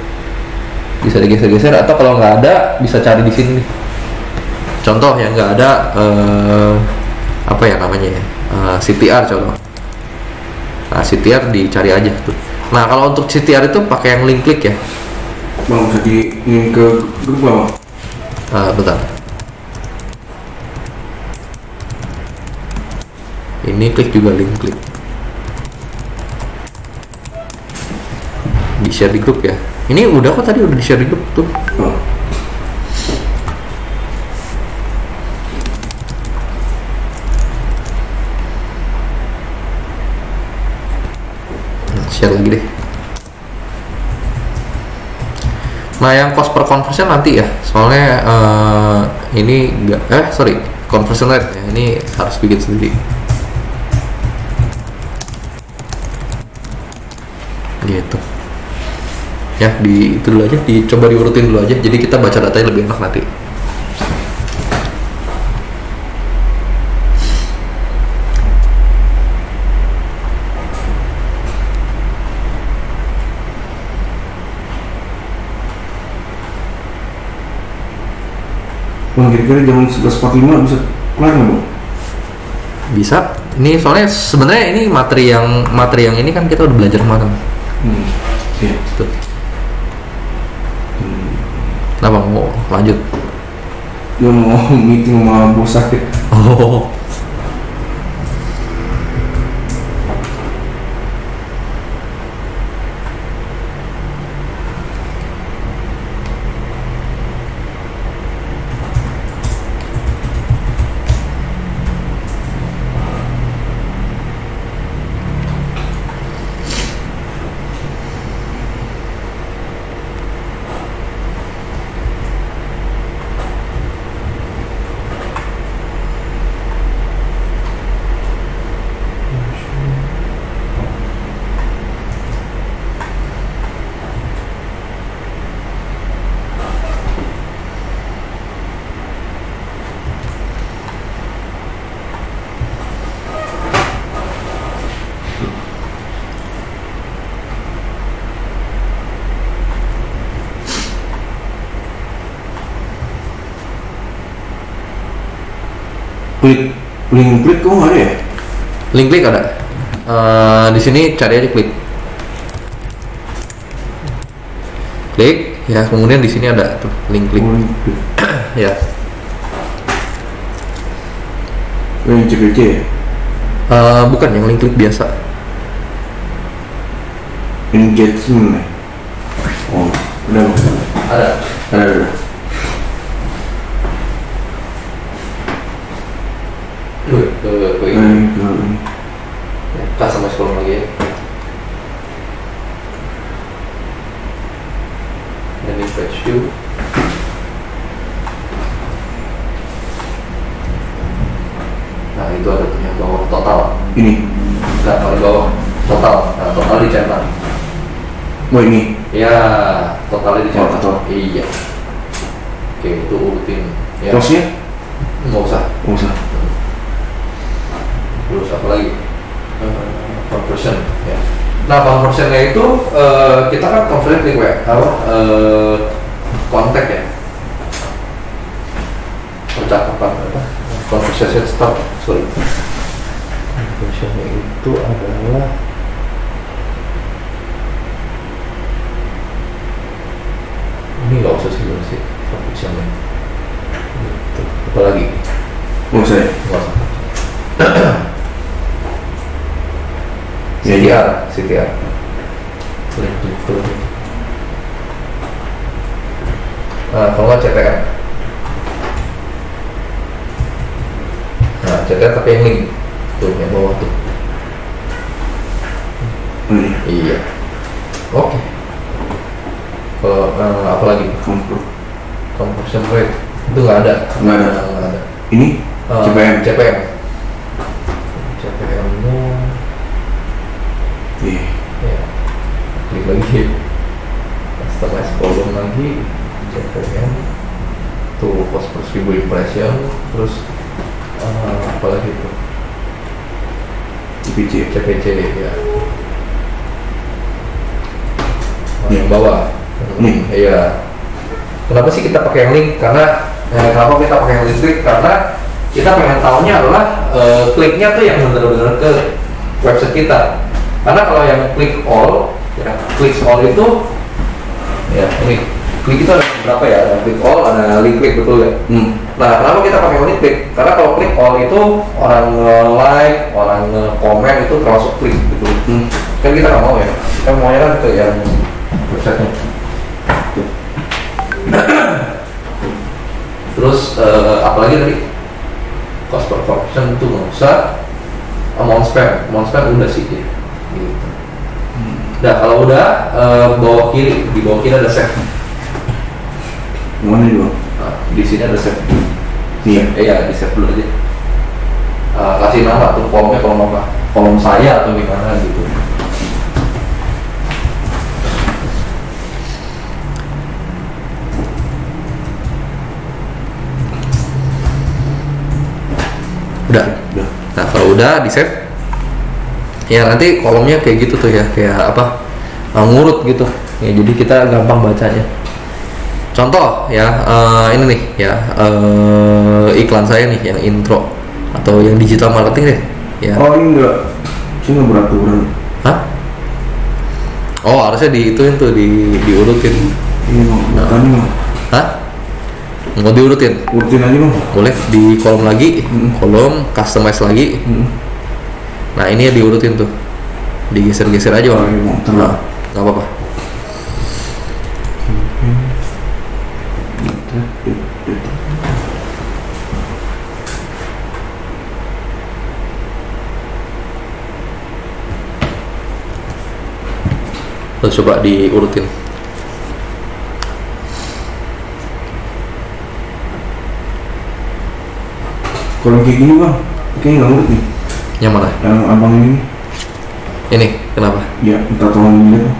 Bisa digeser-geser atau kalau nggak ada bisa cari di sini nih. Contoh yang nggak ada apa ya namanya ya, CTR contoh. Nah, CTR dicari aja tuh. Nah, kalau untuk CTR itu pakai yang link klik ya. Bang, bisa di link ke grup lah bang. Bentar. Ini klik juga link klik. Di share di grup ya. Ini udah kok tadi udah di share di grup tuh. Share lagi deh. Nah, yang cost per conversion nanti ya, soalnya ini enggak, conversion rate ya, ini harus bikin sendiri. Gitu. Ya, itu dulu aja, dicoba diurutin dulu aja, jadi kita baca datanya lebih enak nanti. Bang, kira-kira jam 11.45 bisa kelar nggak bang? Bisa. Ini soalnya sebenarnya ini materi yang ini kan kita udah belajar kemarin. Iya. Tuh. Kenapa mau lanjut? Dia mau meeting sama bos sakit. Oh. link klik kok nggak ada ya? Link klik ada. Di sini cari aja klik. Klik ya, kemudian di sini ada tuh link klik. Ya. Yang CPC ya? Bukan, yang link klik biasa. Engagement. Oh, udah. Ada. Ke ini. Sama scroll lagi ya. Ini page view. Nah itu ada punya bawah total. Ini. Enggak, paling bawah total. Nah total dicetak. Oh ini. Ya, totalnya dicetak. Total. Iya. Oke, itu urutin. Ya. Terusnya? Nggak usah. Terus apa lagi? Conversion. Ya. Nah conversionnya itu kita kan conversion klik kontak ya. Percakapan apa? Conversation start. Conversionnya itu adalah ini nggak usah sih conversionnya. Gitu. Apa lagi? Nggak usah. CTR. Nah, kalau nggak CTR. Nah, CTR tapi yang link tuh yang bawah tuh. Iya. Oke. Kalau apa lagi? Conversion rate itu nggak ada. Ini CPM. CPM-nya. Ya. Klik lagi. Customize column lagi. CPM. Tuh cost per 1000 impression. Terus apa lagi tuh? CPC ya. Yang bawah. Iya. Kenapa sih kita pakai yang link? Kenapa kita pakai yang link? Karena kita pengen tahunya adalah kliknya tuh yang benar-benar ke website kita. Karena kalau yang klik all itu ya ini klik itu ada berapa ya? Ada klik all, ada link klik, betul ya? Nah, kenapa kita pakai link klik? Karena kalau klik all itu orang like, orang komen itu termasuk klik gitu. Kan kita nggak mau ya. Kita maunya kan ke yang website-nya. Terus apalagi tadi cost per conversion itu nggak usah. Amount spend udah sih ya. Gitu. Nah kalau udah di bawah kiri ada save. Mana itu? Nah, di sini ada save. Iya. Di save dulu aja. Kasih nama tuh kolomnya kolom apa? Kolom saya atau gimana gitu. Udah. Nah kalau udah di save, ya nanti kolomnya kayak gitu tuh ya, kayak apa? Ngurut gitu. Ya jadi kita gampang bacanya. Contoh ya, ini nih ya, iklan saya nih yang intro atau yang digital marketing deh. Ya. Oh ini enggak, cuma beraturan. Hah? Oh harusnya diituin tuh, diurutin. Ini mau. Hah? Mau diurutin? Urutin aja bang. Boleh di kolom lagi, kolom customize lagi. Nah ini ya diurutin tuh, digeser-geser aja bang. Nah, nggak apa-apa. Terus coba diurutin. Kalau kayak gini bang, kayaknya nggak ngurut nih. Yang mana? Yang abang ini. Ini kenapa? Ya, minta tolong dilihat.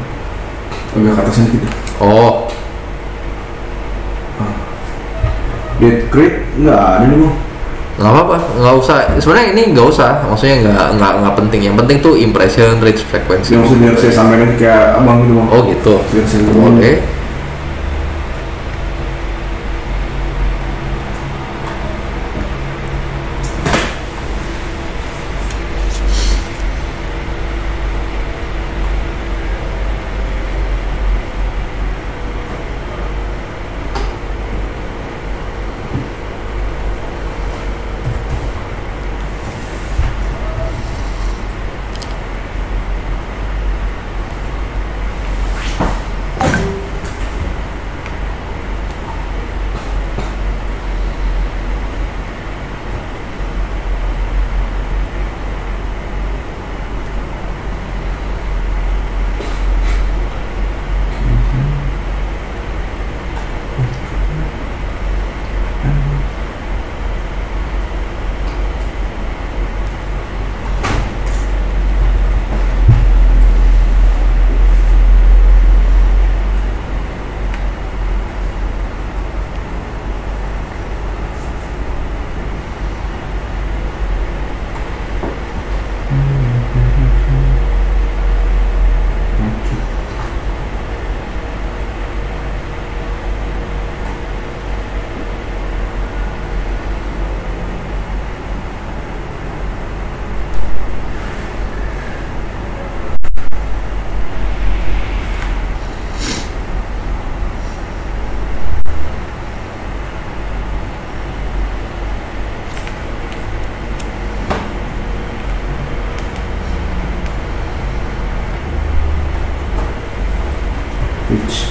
Agak ke atasnya dikit. Oh. Dead create nggak ada nih bang. Nggak apa-apa, nggak usah. Sebenarnya ini nggak usah. Maksudnya nggak penting. Yang penting tuh impression, reach, frequency. Yang maksudnya saya sampaikan kayak abang gitu bang. Oh gitu. Biar saya Boleh. Pitch.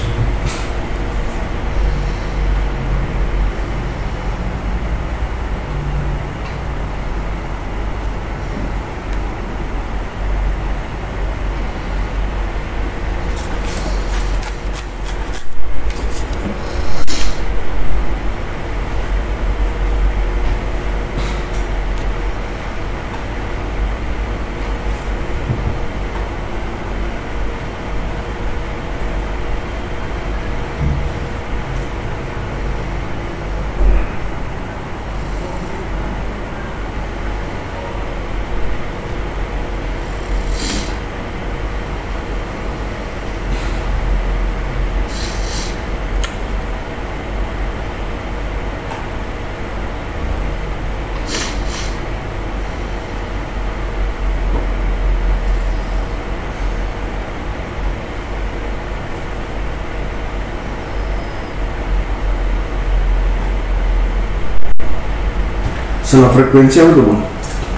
Setelah frekuensi apa tuh bang?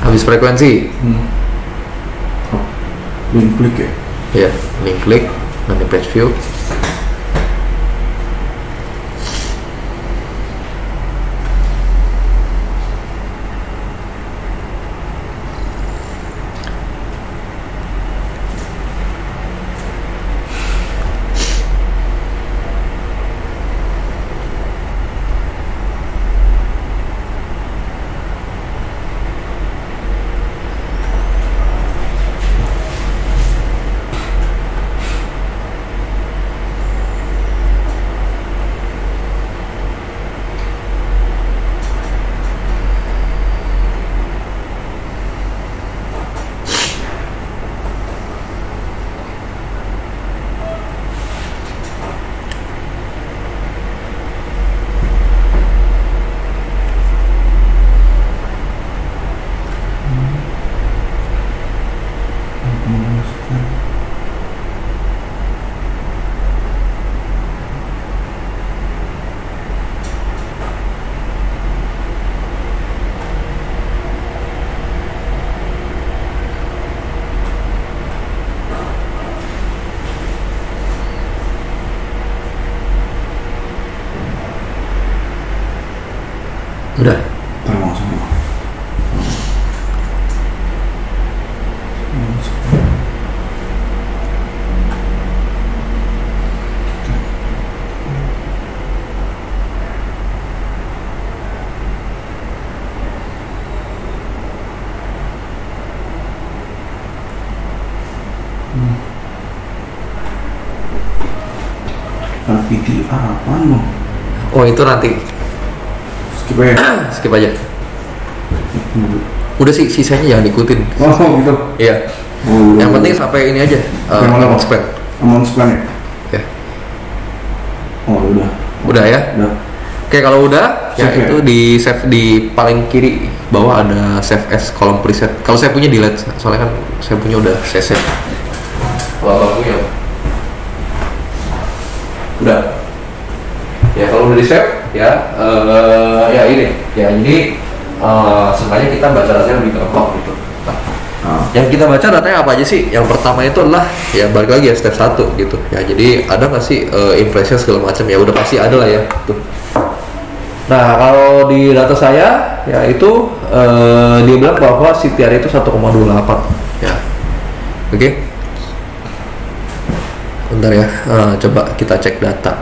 Habis frekuensi. Link klik ya? Ya, link klik, nanti page view. Udah. VTR apaan bang? Oh itu nanti. Skip aja. Skip aja. Udah sih, sisanya jangan ikutin. Oh gitu. Iya. Yang penting sampai ini aja. Amount spend. Amount spend ya? Ya. Oh udah. Udah ya? Udah. Oke, kalau udah ya Save itu di save di paling kiri bawah ada save as kolom preset. Kalau saya punya delete, soalnya kan saya punya udah saya save. Kalau abang punya udah. Ya kalau udah di save ya ya ini ya jadi sebenarnya kita baca datanya lebih gampang gitu. Yang kita baca datanya apa aja sih? Yang pertama itu adalah ya balik lagi ya step 1 gitu ya. Jadi ada nggak sih impression segala macam ya udah pasti ada lah ya tuh. Nah kalau di data saya ya itu dia bilang bahwa CTR itu 1,28 ya. Oke. Bentar ya, coba kita cek data.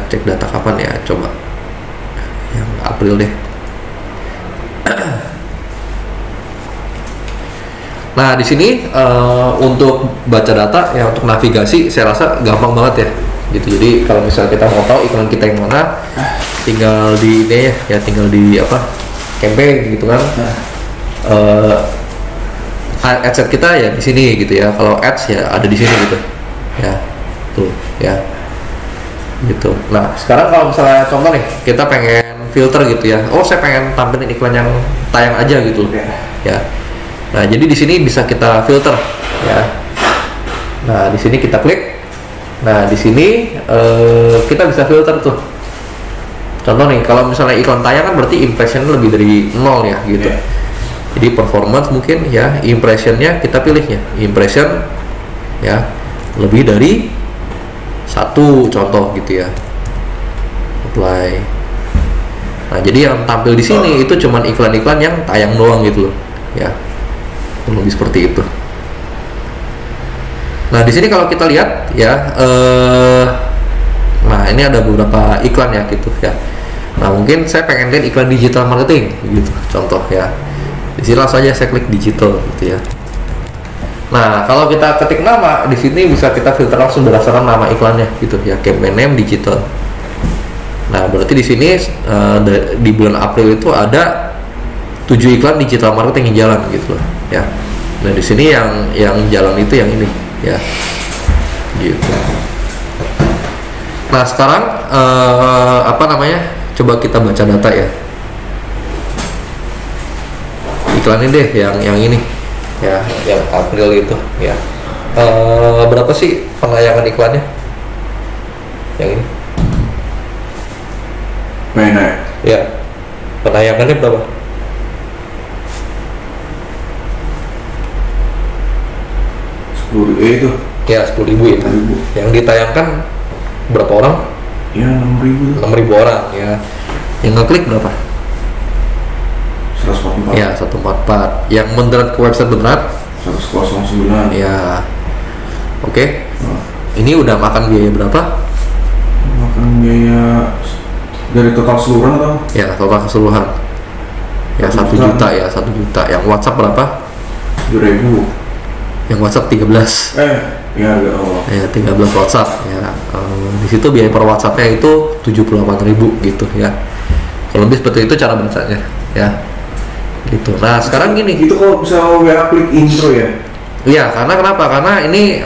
Cek data kapan ya? Coba yang April deh. Nah di sini untuk baca data ya untuk navigasi saya rasa gampang banget ya gitu. Jadi kalau misalnya kita mau tahu iklan kita yang mana, tinggal di ini ya tinggal di apa campaign gitu kan. Adset kita ya di sini gitu ya. Kalau ads ya ada di sini gitu ya tuh ya gitu. Nah sekarang kalau misalnya contoh nih kita pengen filter gitu ya. Oh saya pengen tampilin iklan yang tayang aja gitu ya. Nah, jadi di sini bisa kita filter ya. Nah, di sini kita klik. Nah, di sini kita bisa filter tuh. Contoh nih, kalau misalnya iklan tayang kan berarti impression lebih dari 0 ya gitu. Jadi performance mungkin ya, impressionnya kita pilihnya. Impression ya lebih dari satu contoh gitu ya, apply. Nah jadi yang tampil di sini itu cuman iklan-iklan yang tayang doang gitu loh ya, lebih seperti itu. Nah di sini kalau kita lihat ya, nah ini ada beberapa iklan ya gitu ya. Nah mungkin saya pengen lihat iklan digital marketing gitu contoh ya. Di sini langsung aja saya klik digital gitu ya. Nah kalau kita ketik nama di sini bisa kita filter langsung berdasarkan nama iklannya gitu ya, campaign name digital. Nah berarti di sini di bulan April itu ada 7 iklan digital marketing yang jalan gitu loh ya. Nah di sini yang jalan itu yang ini ya gitu. Nah sekarang apa namanya, coba kita baca data ya. Iklan ini deh yang ini ya, yang April itu ya. Berapa sih penayangan iklannya yang ini? Mana? Ya, penayangannya berapa? Itu ya 10.000 ya. 10.000. Yang ditayangkan berapa orang? Ya 6.000 orang ya. Yang ngeklik berapa? 144 Ya 144. Yang mendarat ke website beneran 109 ya. Oke. Ini udah makan biaya berapa? Makan biaya dari total keseluruhan atau? Ya total keseluruhan ya 1 juta ya, 1 juta. Yang WhatsApp berapa? 7.000. Yang WhatsApp 13. Ya agak Ya 13 WhatsApp ya. Di situ biaya per WhatsAppnya itu 78.000 gitu ya. Kalau lebih seperti itu cara bacanya ya. Gitu. Nah sekarang gini. Itu kalau bisa WA klik intro ya? Iya, karena kenapa? Karena ini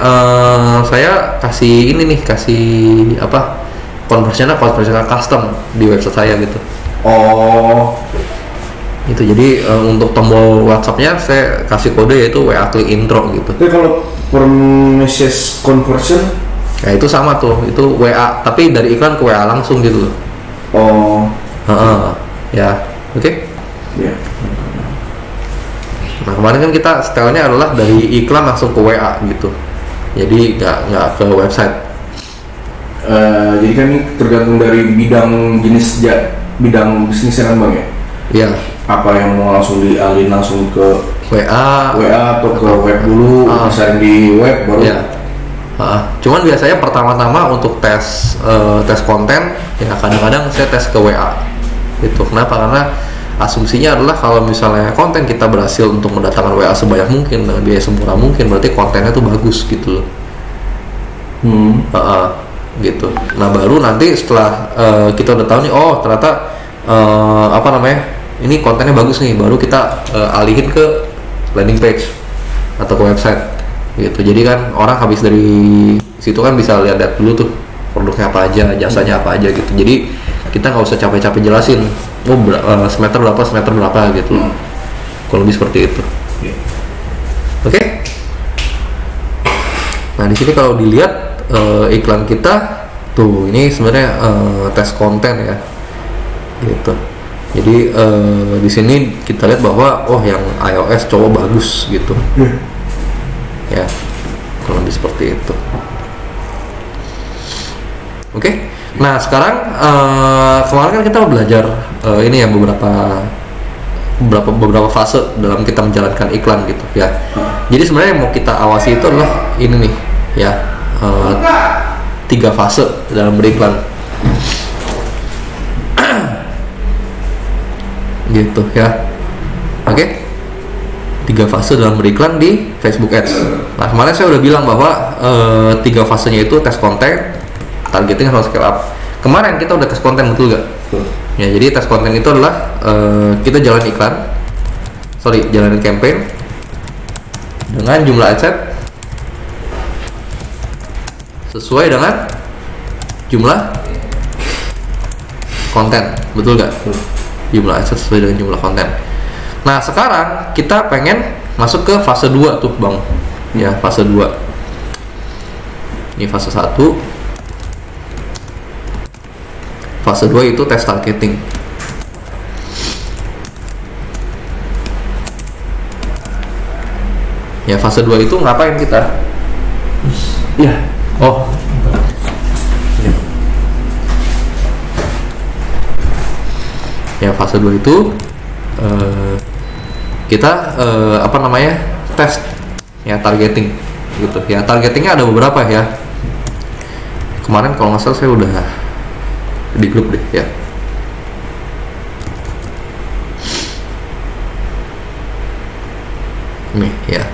saya kasih ini nih, kasih apa? Conversional custom di website saya gitu. Oh. Itu jadi untuk tombol WhatsApp-nya saya kasih kode yaitu WA klik intro gitu. Tapi kalau per message conversion ya itu sama tuh, itu WA tapi dari iklan ke WA langsung gitu loh. Oh. Ya, oke. Ya. Nah kemarin kan kita stylenya adalah dari iklan langsung ke WA gitu. Jadi nggak ke website. Jadi kan ini tergantung dari bidang bidang bisnisnya kan bang ya? Iya. Apa yang mau langsung dialih langsung ke WA atau ke web dulu, bisa di web baru. Ya. Cuman biasanya pertama-tama untuk tes konten ya kadang-kadang saya tes ke WA. Itu kenapa? Karena asumsinya adalah kalau misalnya konten kita berhasil untuk mendatangkan WA sebanyak mungkin dengan biaya semurah mungkin, berarti kontennya tuh bagus gitu loh. Gitu. Nah baru nanti setelah kita udah tahu nih, oh ternyata apa namanya, ini kontennya bagus nih, baru kita alihin ke landing page atau ke website gitu. Jadi kan orang habis dari situ kan bisa lihat dulu tuh produknya apa aja, jasanya apa aja gitu. Jadi kita nggak usah capek-capek jelasin, semeter berapa gitu. Kalau lebih seperti itu. Oke. Nah di sini kalau dilihat iklan kita tuh, ini sebenarnya tes konten ya, gitu. Jadi di sini kita lihat bahwa yang iOS cowok bagus gitu. Ya, kalau lebih seperti itu. Oke. Nah sekarang kemarin kan kita belajar ini ya beberapa fase dalam kita menjalankan iklan gitu ya. Jadi sebenarnya yang mau kita awasi itu adalah ini nih ya, 3 fase dalam beriklan. Gitu ya. Oke. 3 fase dalam beriklan di Facebook Ads. Nah kemarin saya udah bilang bahwa 3 fasenya itu tes konten, targeting, sama scale up. Kemarin kita udah tes konten, betul gak? Ya, jadi tes konten itu adalah kita jalanin campaign dengan jumlah adset sesuai dengan jumlah konten, betul gak? Jumlah adset sesuai dengan jumlah konten. Nah sekarang kita pengen masuk ke fase 2 tuh bang. Ya, fase 2. Ini fase 1. Fase 2 itu tes targeting. Ya, fase 2 itu ngapain kita? Ya. Ya fase 2 itu kita tes ya targeting gitu ya. Targetingnya ada beberapa ya. Kemarin kalau nggak salah saya udah di grup deh ya. Nih ya.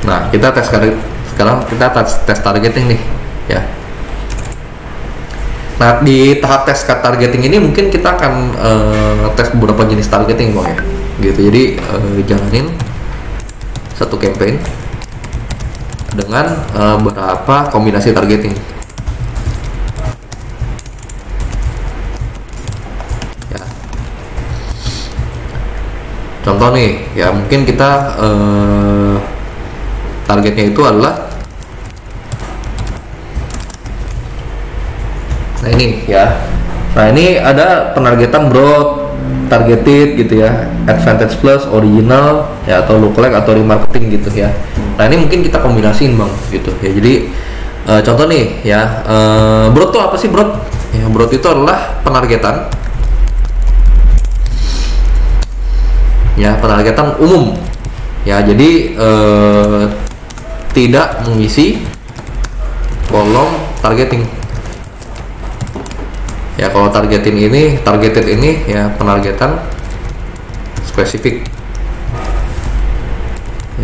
Nah, kita sekarang kita tes targeting nih ya. Nah, di tahap tes targeting ini mungkin kita akan tes beberapa jenis targeting Bang ya. Gitu. Jadi jalanin satu campaign dengan beberapa kombinasi targeting. Ya. Contoh nih, ya mungkin kita targetnya itu adalah, nah ini ya, nah ini ada penargetan broad, targeted gitu ya, advantage plus, original ya, atau lookalike atau remarketing gitu ya. Nah ini mungkin kita kombinasiin Bang gitu ya. Jadi contoh nih ya, broad tuh apa sih broad? Ya, broad itu adalah penargetan ya, penargetan umum ya. Jadi tidak mengisi kolom targeting ya. Kalau targeted ini ya penargetan spesifik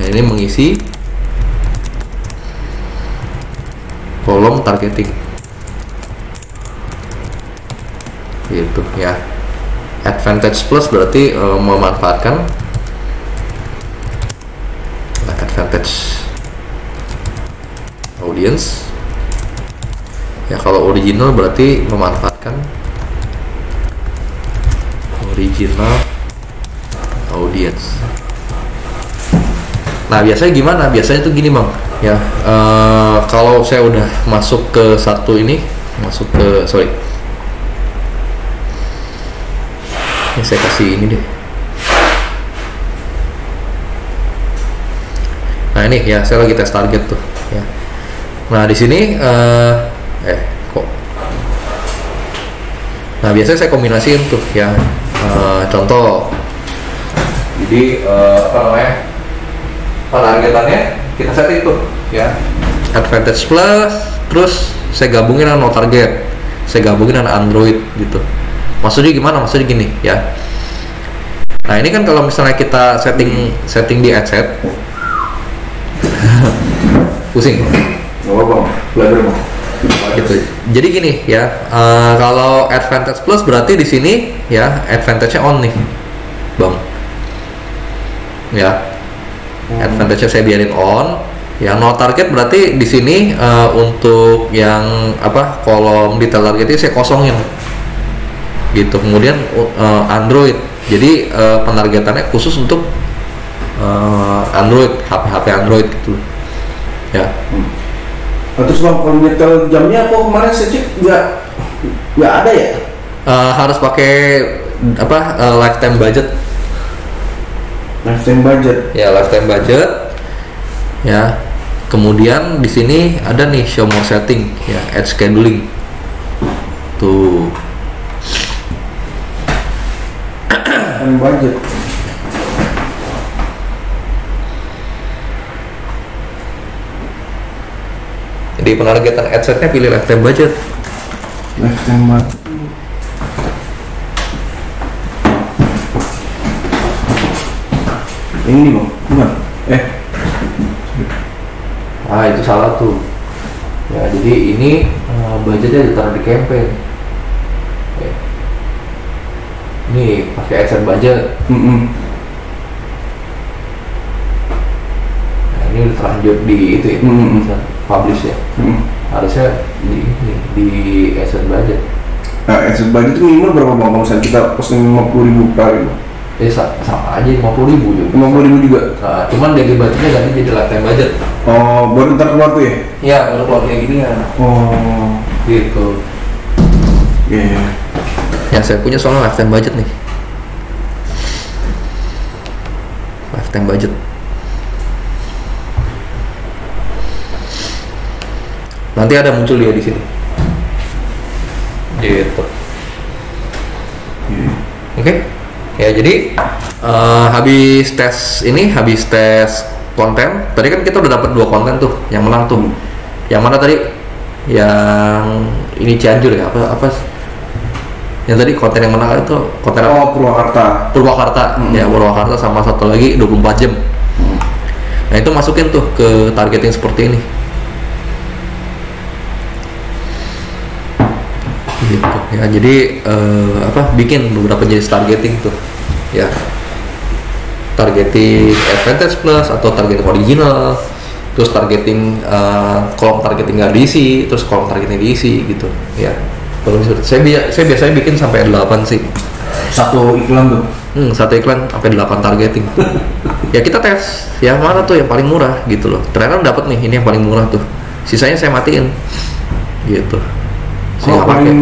ya, ini mengisi kolom targeting gitu ya. Advantage plus berarti memanfaatkan advantage audience ya. Kalau original berarti memanfaatkan original audience. Nah biasanya gimana? Biasanya tuh gini Bang ya, kalau saya udah masuk ke satu ini, ini saya kasih ini deh. Nah ini ya, saya lagi tes target tuh ya. Nah di sini nah biasanya saya kombinasiin tuh ya. Contoh, jadi penargetannya kita setting tuh ya, advantage plus, terus saya gabungin sama no target, saya gabungin sama Android gitu. Maksudnya gimana? Maksudnya gini ya. Nah ini kan kalau misalnya kita setting di adset pusing. Belajar Bang. Gitu. Jadi gini ya, kalau advantage plus berarti di sini ya advantage-nya on nih, Bang. Ya. Advantage-nya saya biarin on. Yang no target berarti di sini untuk yang kolom detail targetnya saya kosongin. Gitu. Kemudian Android. Jadi penargetannya khusus untuk Android, HP Android gitu. Ya. Terus Bang, kalau detail jamnya kok kemarin saya cek nggak ada ya? Harus pakai lifetime budget. Lifetime budget. Ya, lifetime budget. Ya. Kemudian di sini ada nih show more setting ya, add scheduling. Tuh. Lifetime budget. Jadi penargetan adsetnya pilih lifetime budget. Lifetime budget. Ini Bang, bukan? Itu salah tuh. Ya, jadi ini budgetnya ditaruh di campaign. Ini pakai adset budget. Nah, ini udah terlanjur di itu ya. Publish ya. Harusnya di asset budget. Nah, asset budget itu minimal berapa Bang? Kalau misalnya kita posting 50.000 kali Bang? sama aja 50.000 juga. 50.000 juga. Nah, cuman daily budgetnya ganti jadi lifetime budget. Oh, baru ntar keluar tuh ya? Iya, baru keluar kayak gini ya. Oh, Gitu. iya. Yang saya punya soalnya lifetime budget nih. Lifetime budget. Nanti ada muncul dia di sini. Gitu. Oke. Ya jadi habis tes konten. Tadi kan kita udah dapat 2 konten tuh, yang menang tuh. Yang mana tadi? Yang ini Cianjur ya? Apa? Yang tadi konten yang menang itu konten apa? Oh, Purwakarta. Ya Purwakarta, sama satu lagi 24 jam. Nah itu masukin tuh ke targeting seperti ini. Gitu ya, jadi bikin beberapa jenis targeting tuh ya, targeting advantage plus atau targeting original, terus targeting kolom targeting nggak diisi, terus kolom targeting diisi gitu ya. Kalau saya biasanya bikin sampai 8 sih Satu iklan tuh. satu iklan sampai 8 targeting. Ya kita tes yang mana tuh yang paling murah gitu loh, ternyata dapat nih ini yang paling murah tuh, sisanya saya matiin gitu. Saya nggak pakai.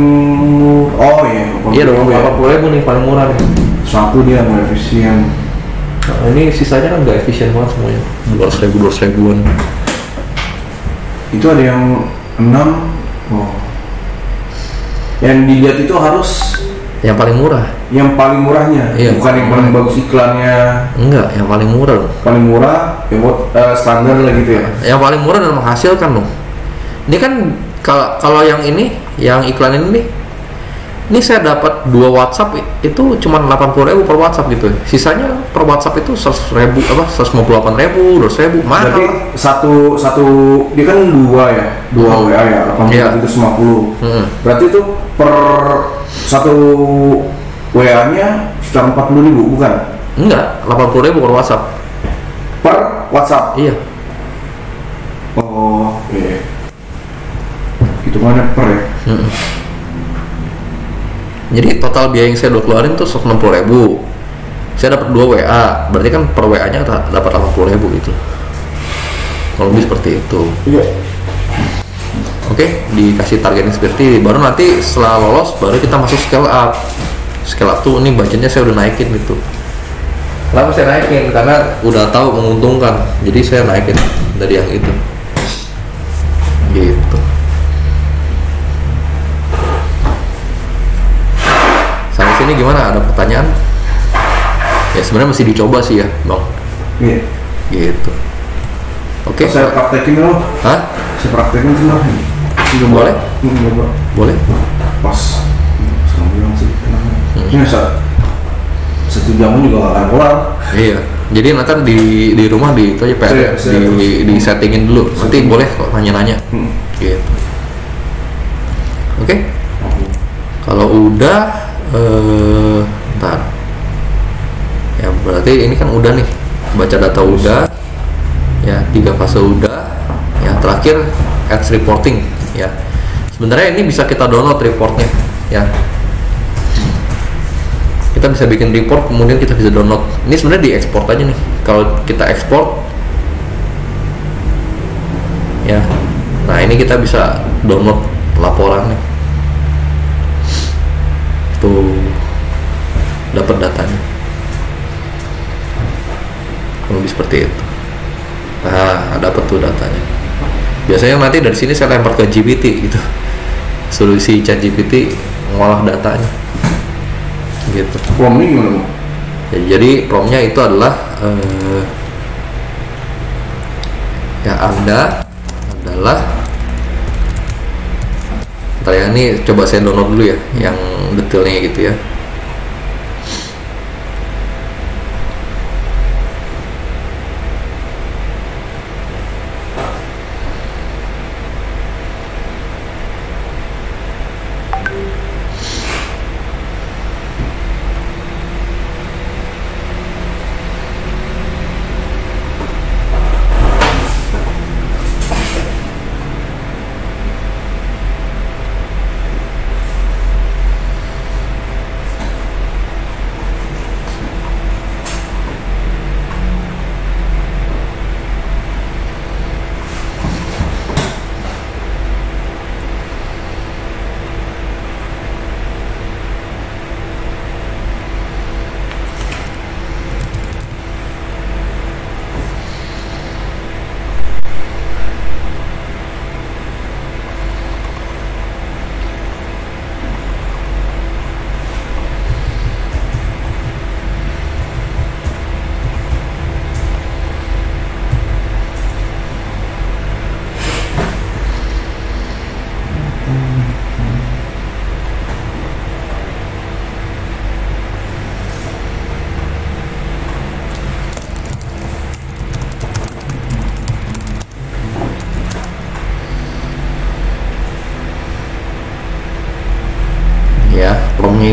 Oh iya. Iya dong, 80.000 nih paling murah nih. Satu dia nggak efisien. Nah, ini sisanya kan nggak efisien banget semuanya. 200.000-an. Itu ada yang 6. Oh. Yang dilihat itu harus yang paling murah. Yang paling murahnya, iya, bukan yang paling bagus iklannya. Enggak, yang paling murah loh. Paling murah, yang buat standar lah gitu ya. Yang paling murah dan menghasilkan loh. Ini kan kalau yang ini, yang iklan ini nih saya dapat 2 WhatsApp itu cuma 80.000 per WhatsApp gitu. Sisanya per WhatsApp itu 100.000 158.000, 200.000 mahal. Berarti satu dia kan 2 ya, 2 WA ya, 80 itu 50. Berarti itu per satu WA-nya sekitar 40.000 bukan? Enggak, 80.000 per WhatsApp. Per WhatsApp? Iya. Oh, oke. Okay. Itu mana per ya? Jadi total biaya yang saya udah keluarin tuh 160.000. Saya dapat 2 WA, berarti kan per WA-nya dapat 80.000 gitu. Kalau lebih seperti itu. Iya. Oke, dikasih targeting seperti ini. Baru nanti setelah lolos, baru kita masuk scale up. Scale up tuh ini budgetnya saya udah naikin gitu. Kenapa saya naikin? Karena udah tahu menguntungkan. Jadi saya naikin dari yang itu. Gitu. Sampai sini gimana? Ada pertanyaan? Ya sebenarnya masih dicoba sih ya, Bang. Iya. Gitu. Oke. Saya praktekin dulu. Hah? Saya praktekin dulu. Boleh? Boleh. Pas. Sekarang bilang sih. Ini satu jam juga gak akan kelar. Iya. Jadi nanti di rumah itu aja PR di settingin dulu. Nanti boleh kok nanya-nanya. Gitu. Oke. Kalau udah ntar. Ya berarti ini kan udah nih. Baca data udah. Ya 3 fase udah. Ya terakhir ads reporting ya. Sebenarnya ini bisa kita download reportnya ya. Kita bisa bikin report, kemudian kita bisa download. Ini sebenarnya diekspor aja nih. Kalau kita ekspor ya, nah ini kita bisa download laporannya. Tuh dapat datanya. Lebih seperti itu. Nah, dapat tuh datanya. Biasanya nanti dari sini saya lempar ke GPT gitu. Solusi ChatGPT ngolah datanya. Gitu. Promnya gimana? Ya, jadi promnya itu adalah ya Anda adalah ntar ya, ini coba saya download dulu ya yang detailnya gitu ya.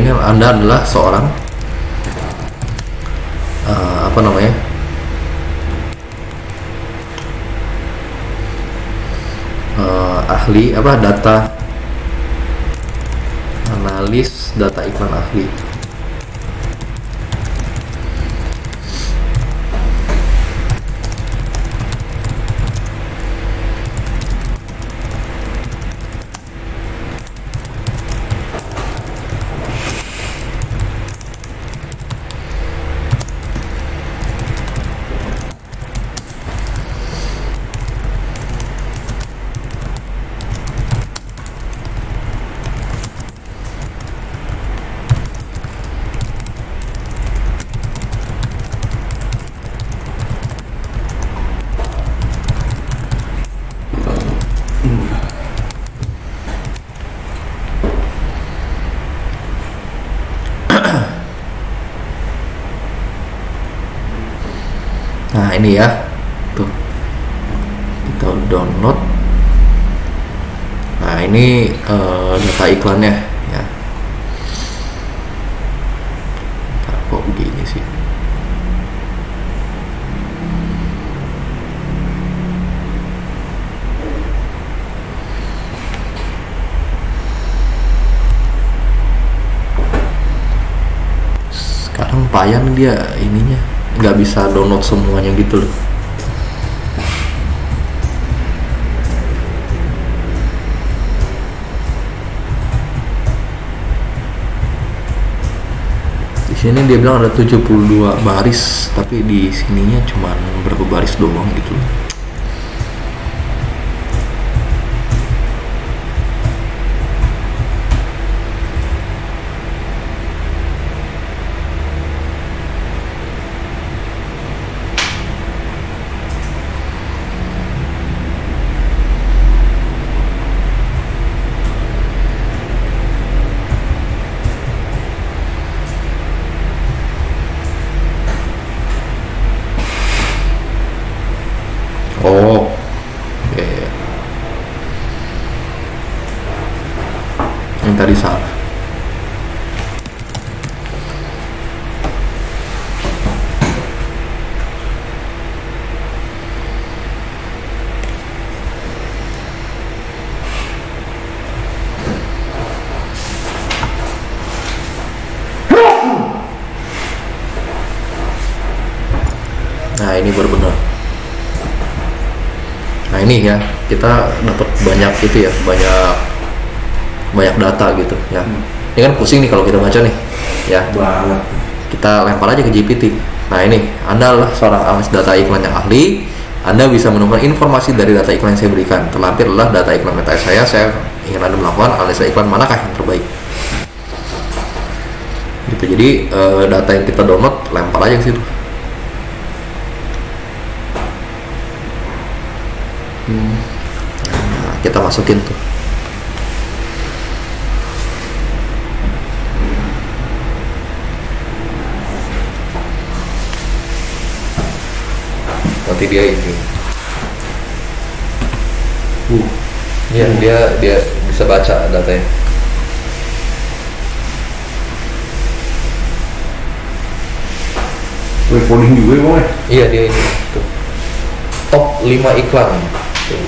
ini Anda adalah seorang apa namanya, ahli apa, data analis data iklan ahli. Nah ini ya, tuh kita download. Nah ini data iklannya ya. Nah, kok begini sih? Sekarang payah dia ininya, nggak bisa download semuanya gitu loh. Di sini dia bilang ada 72 baris, tapi di sininya cuma berapa baris doang gitu loh. Oh, ya, ya. Yang tadi salah. Nah ini baru benar. Nah ini ya, kita dapat banyak itu ya, banyak data gitu ya. Ini kan pusing nih kalau kita baca nih ya. Banget. Kita lempar aja ke GPT. Nah ini, Anda adalah seorang analis data iklan yang ahli. Anda bisa menemukan informasi dari data iklan yang saya berikan. Terlampir adalah data iklan meta saya ingin Anda melakukan analisa iklan manakah yang terbaik gitu. Jadi data yang kita download lempar aja ke situ. Nah, kita masukin tuh. Nanti dia ini. Ya, dia bisa baca datanya. Recording juga mau ya? Iya dia ini tuh. Top 5 iklan. Tuh.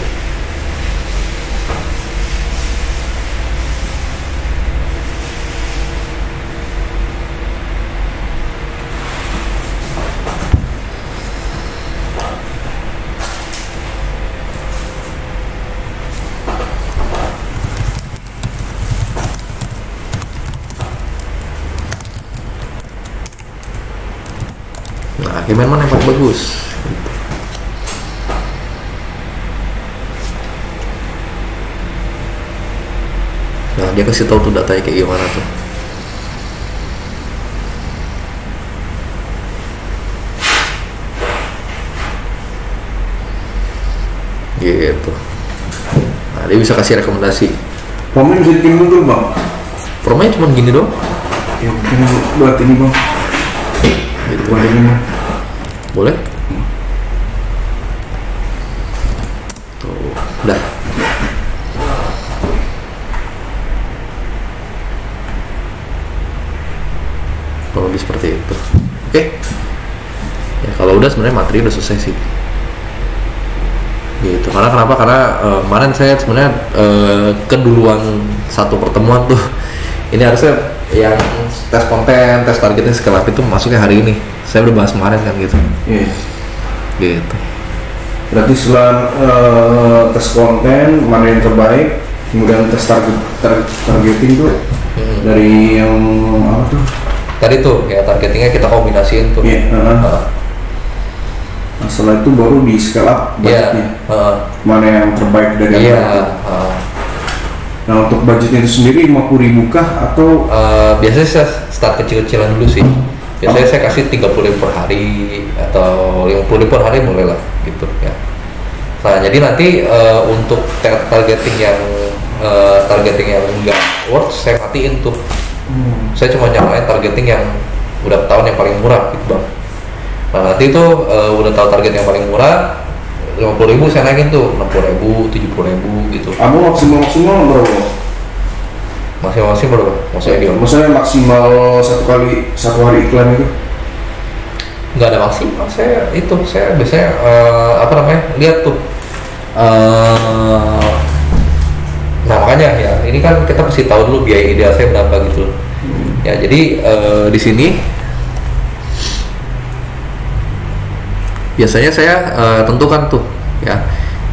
Nah, Kimen mana yang paling bagus? Nah, dia kasih tahu tuh datanya kayak gimana tuh. Gitu. Nah, dia bisa kasih rekomendasi. Promnya bisa bikin mundur bang? Promnya cuma gini doang. Ya bikin buat ini bang. Gitu. Buat ini bang. Boleh? Tuh, udah. Kalau lebih seperti itu. Oke. Ya kalau udah sebenarnya materi udah selesai sih. Gitu. Karena kenapa? Karena kemarin saya sebenarnya keduluan satu pertemuan tuh. Ini harusnya yang tes konten, tes targetnya scale up itu masuknya hari ini. Saya udah bahas kemarin kan gitu. Iya. Gitu. Berarti setelah tes konten mana yang terbaik, kemudian tes targeting tuh dari yang apa tuh? Tadi tuh ya targetingnya kita kombinasiin tuh. Iya. Nah, setelah itu baru di scale up budgetnya. Mana yang terbaik dari yang itu. Nah untuk budgetnya itu sendiri 50.000 kah atau? Biasanya saya start kecil-kecilan dulu sih. Biasanya saya kasih 30.000 per hari atau 50.000 per hari boleh lah gitu ya. Nah jadi nanti untuk targeting yang enggak works saya matiin tuh. Saya cuma nyamain targeting yang udah tahun yang paling murah gitu bang. Nah nanti tuh udah tahu target yang paling murah 50.000 saya naikin tuh 60.000, 70.000 gitu. Kamu maksimal berapa? Masing-masing berapa? Maksudnya maksimal satu hari iklan itu? Nggak ada maksimal, saya biasanya lihat tuh. Nah makanya ya ini kan kita mesti tahu dulu biaya ideal saya berapa gitu. Ya jadi di sini biasanya saya tentukan tuh ya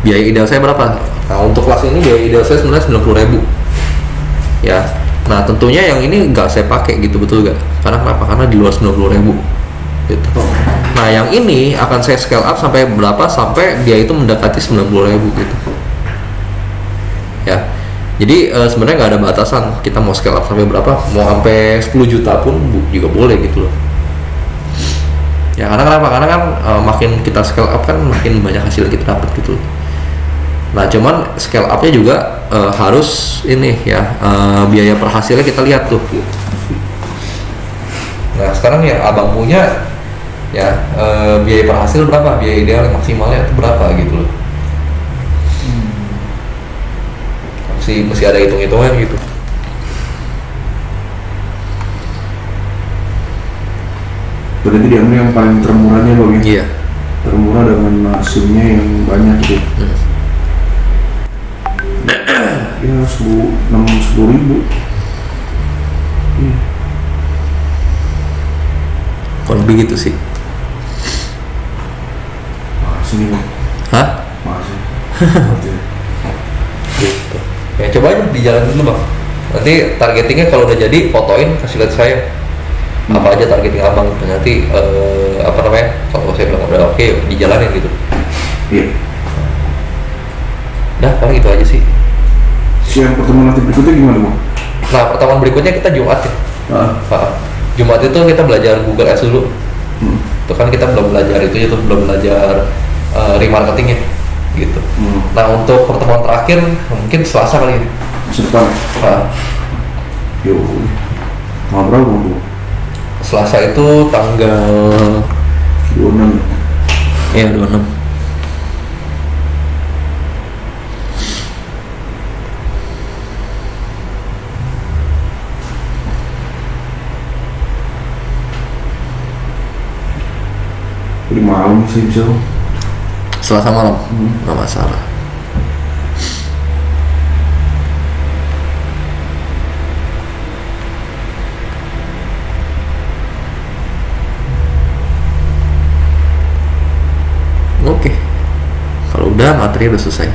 biaya ideal saya berapa. Nah untuk kelas ini biaya ideal saya sebenarnya 90.000 ya. Nah tentunya yang ini nggak saya pakai gitu, betul nggak? Karena kenapa? Karena di luar 90.000 gitu. Nah yang ini akan saya scale up sampai berapa? Sampai dia itu mendekati 90.000 gitu ya. Jadi sebenarnya nggak ada batasan kita mau scale up sampai berapa, mau sampai 10 juta pun juga boleh gitu loh. Ya karena kenapa? Karena kan makin kita scale up kan makin banyak hasil yang kita dapat gitu. Nah cuman scale up-nya juga harus ini ya biaya per hasilnya kita lihat tuh. Nah sekarang yang abang punya ya biaya per hasil berapa? Biaya ideal maksimalnya itu berapa gitu loh. Mesti ada hitung-hitungan gitu. Berarti diambil yang paling termurahnya loh ya? Iya. Termurah dengan hasilnya yang banyak gitu. Ya 10.000. Iya. Kurang begitu sih. Sini bang. Hah? Masih. Gitu. Ya coba aja di jalan dulu bang. Nanti targetingnya kalau udah jadi fotoin kasih lihat saya. Apa aja targeting abang nanti kalau saya bilang udah oke dijalanin gitu. Iya. Nah paling itu aja sih. Yang pertemuan nanti berikutnya gimana bang? Nah pertemuan berikutnya kita Jumat ya. Jumat itu kita belajar Google Ads dulu. Itu kan kita belum belajar belum belajar remarketingnya gitu. Nah untuk pertemuan terakhir mungkin Selasa kali ini. Depan. Yo. Berapa bang? Selasa itu tanggal 26. Iya 26. Di malam sih bisa. Selasa malam, nggak masalah. Oke, kalau udah materi udah selesai.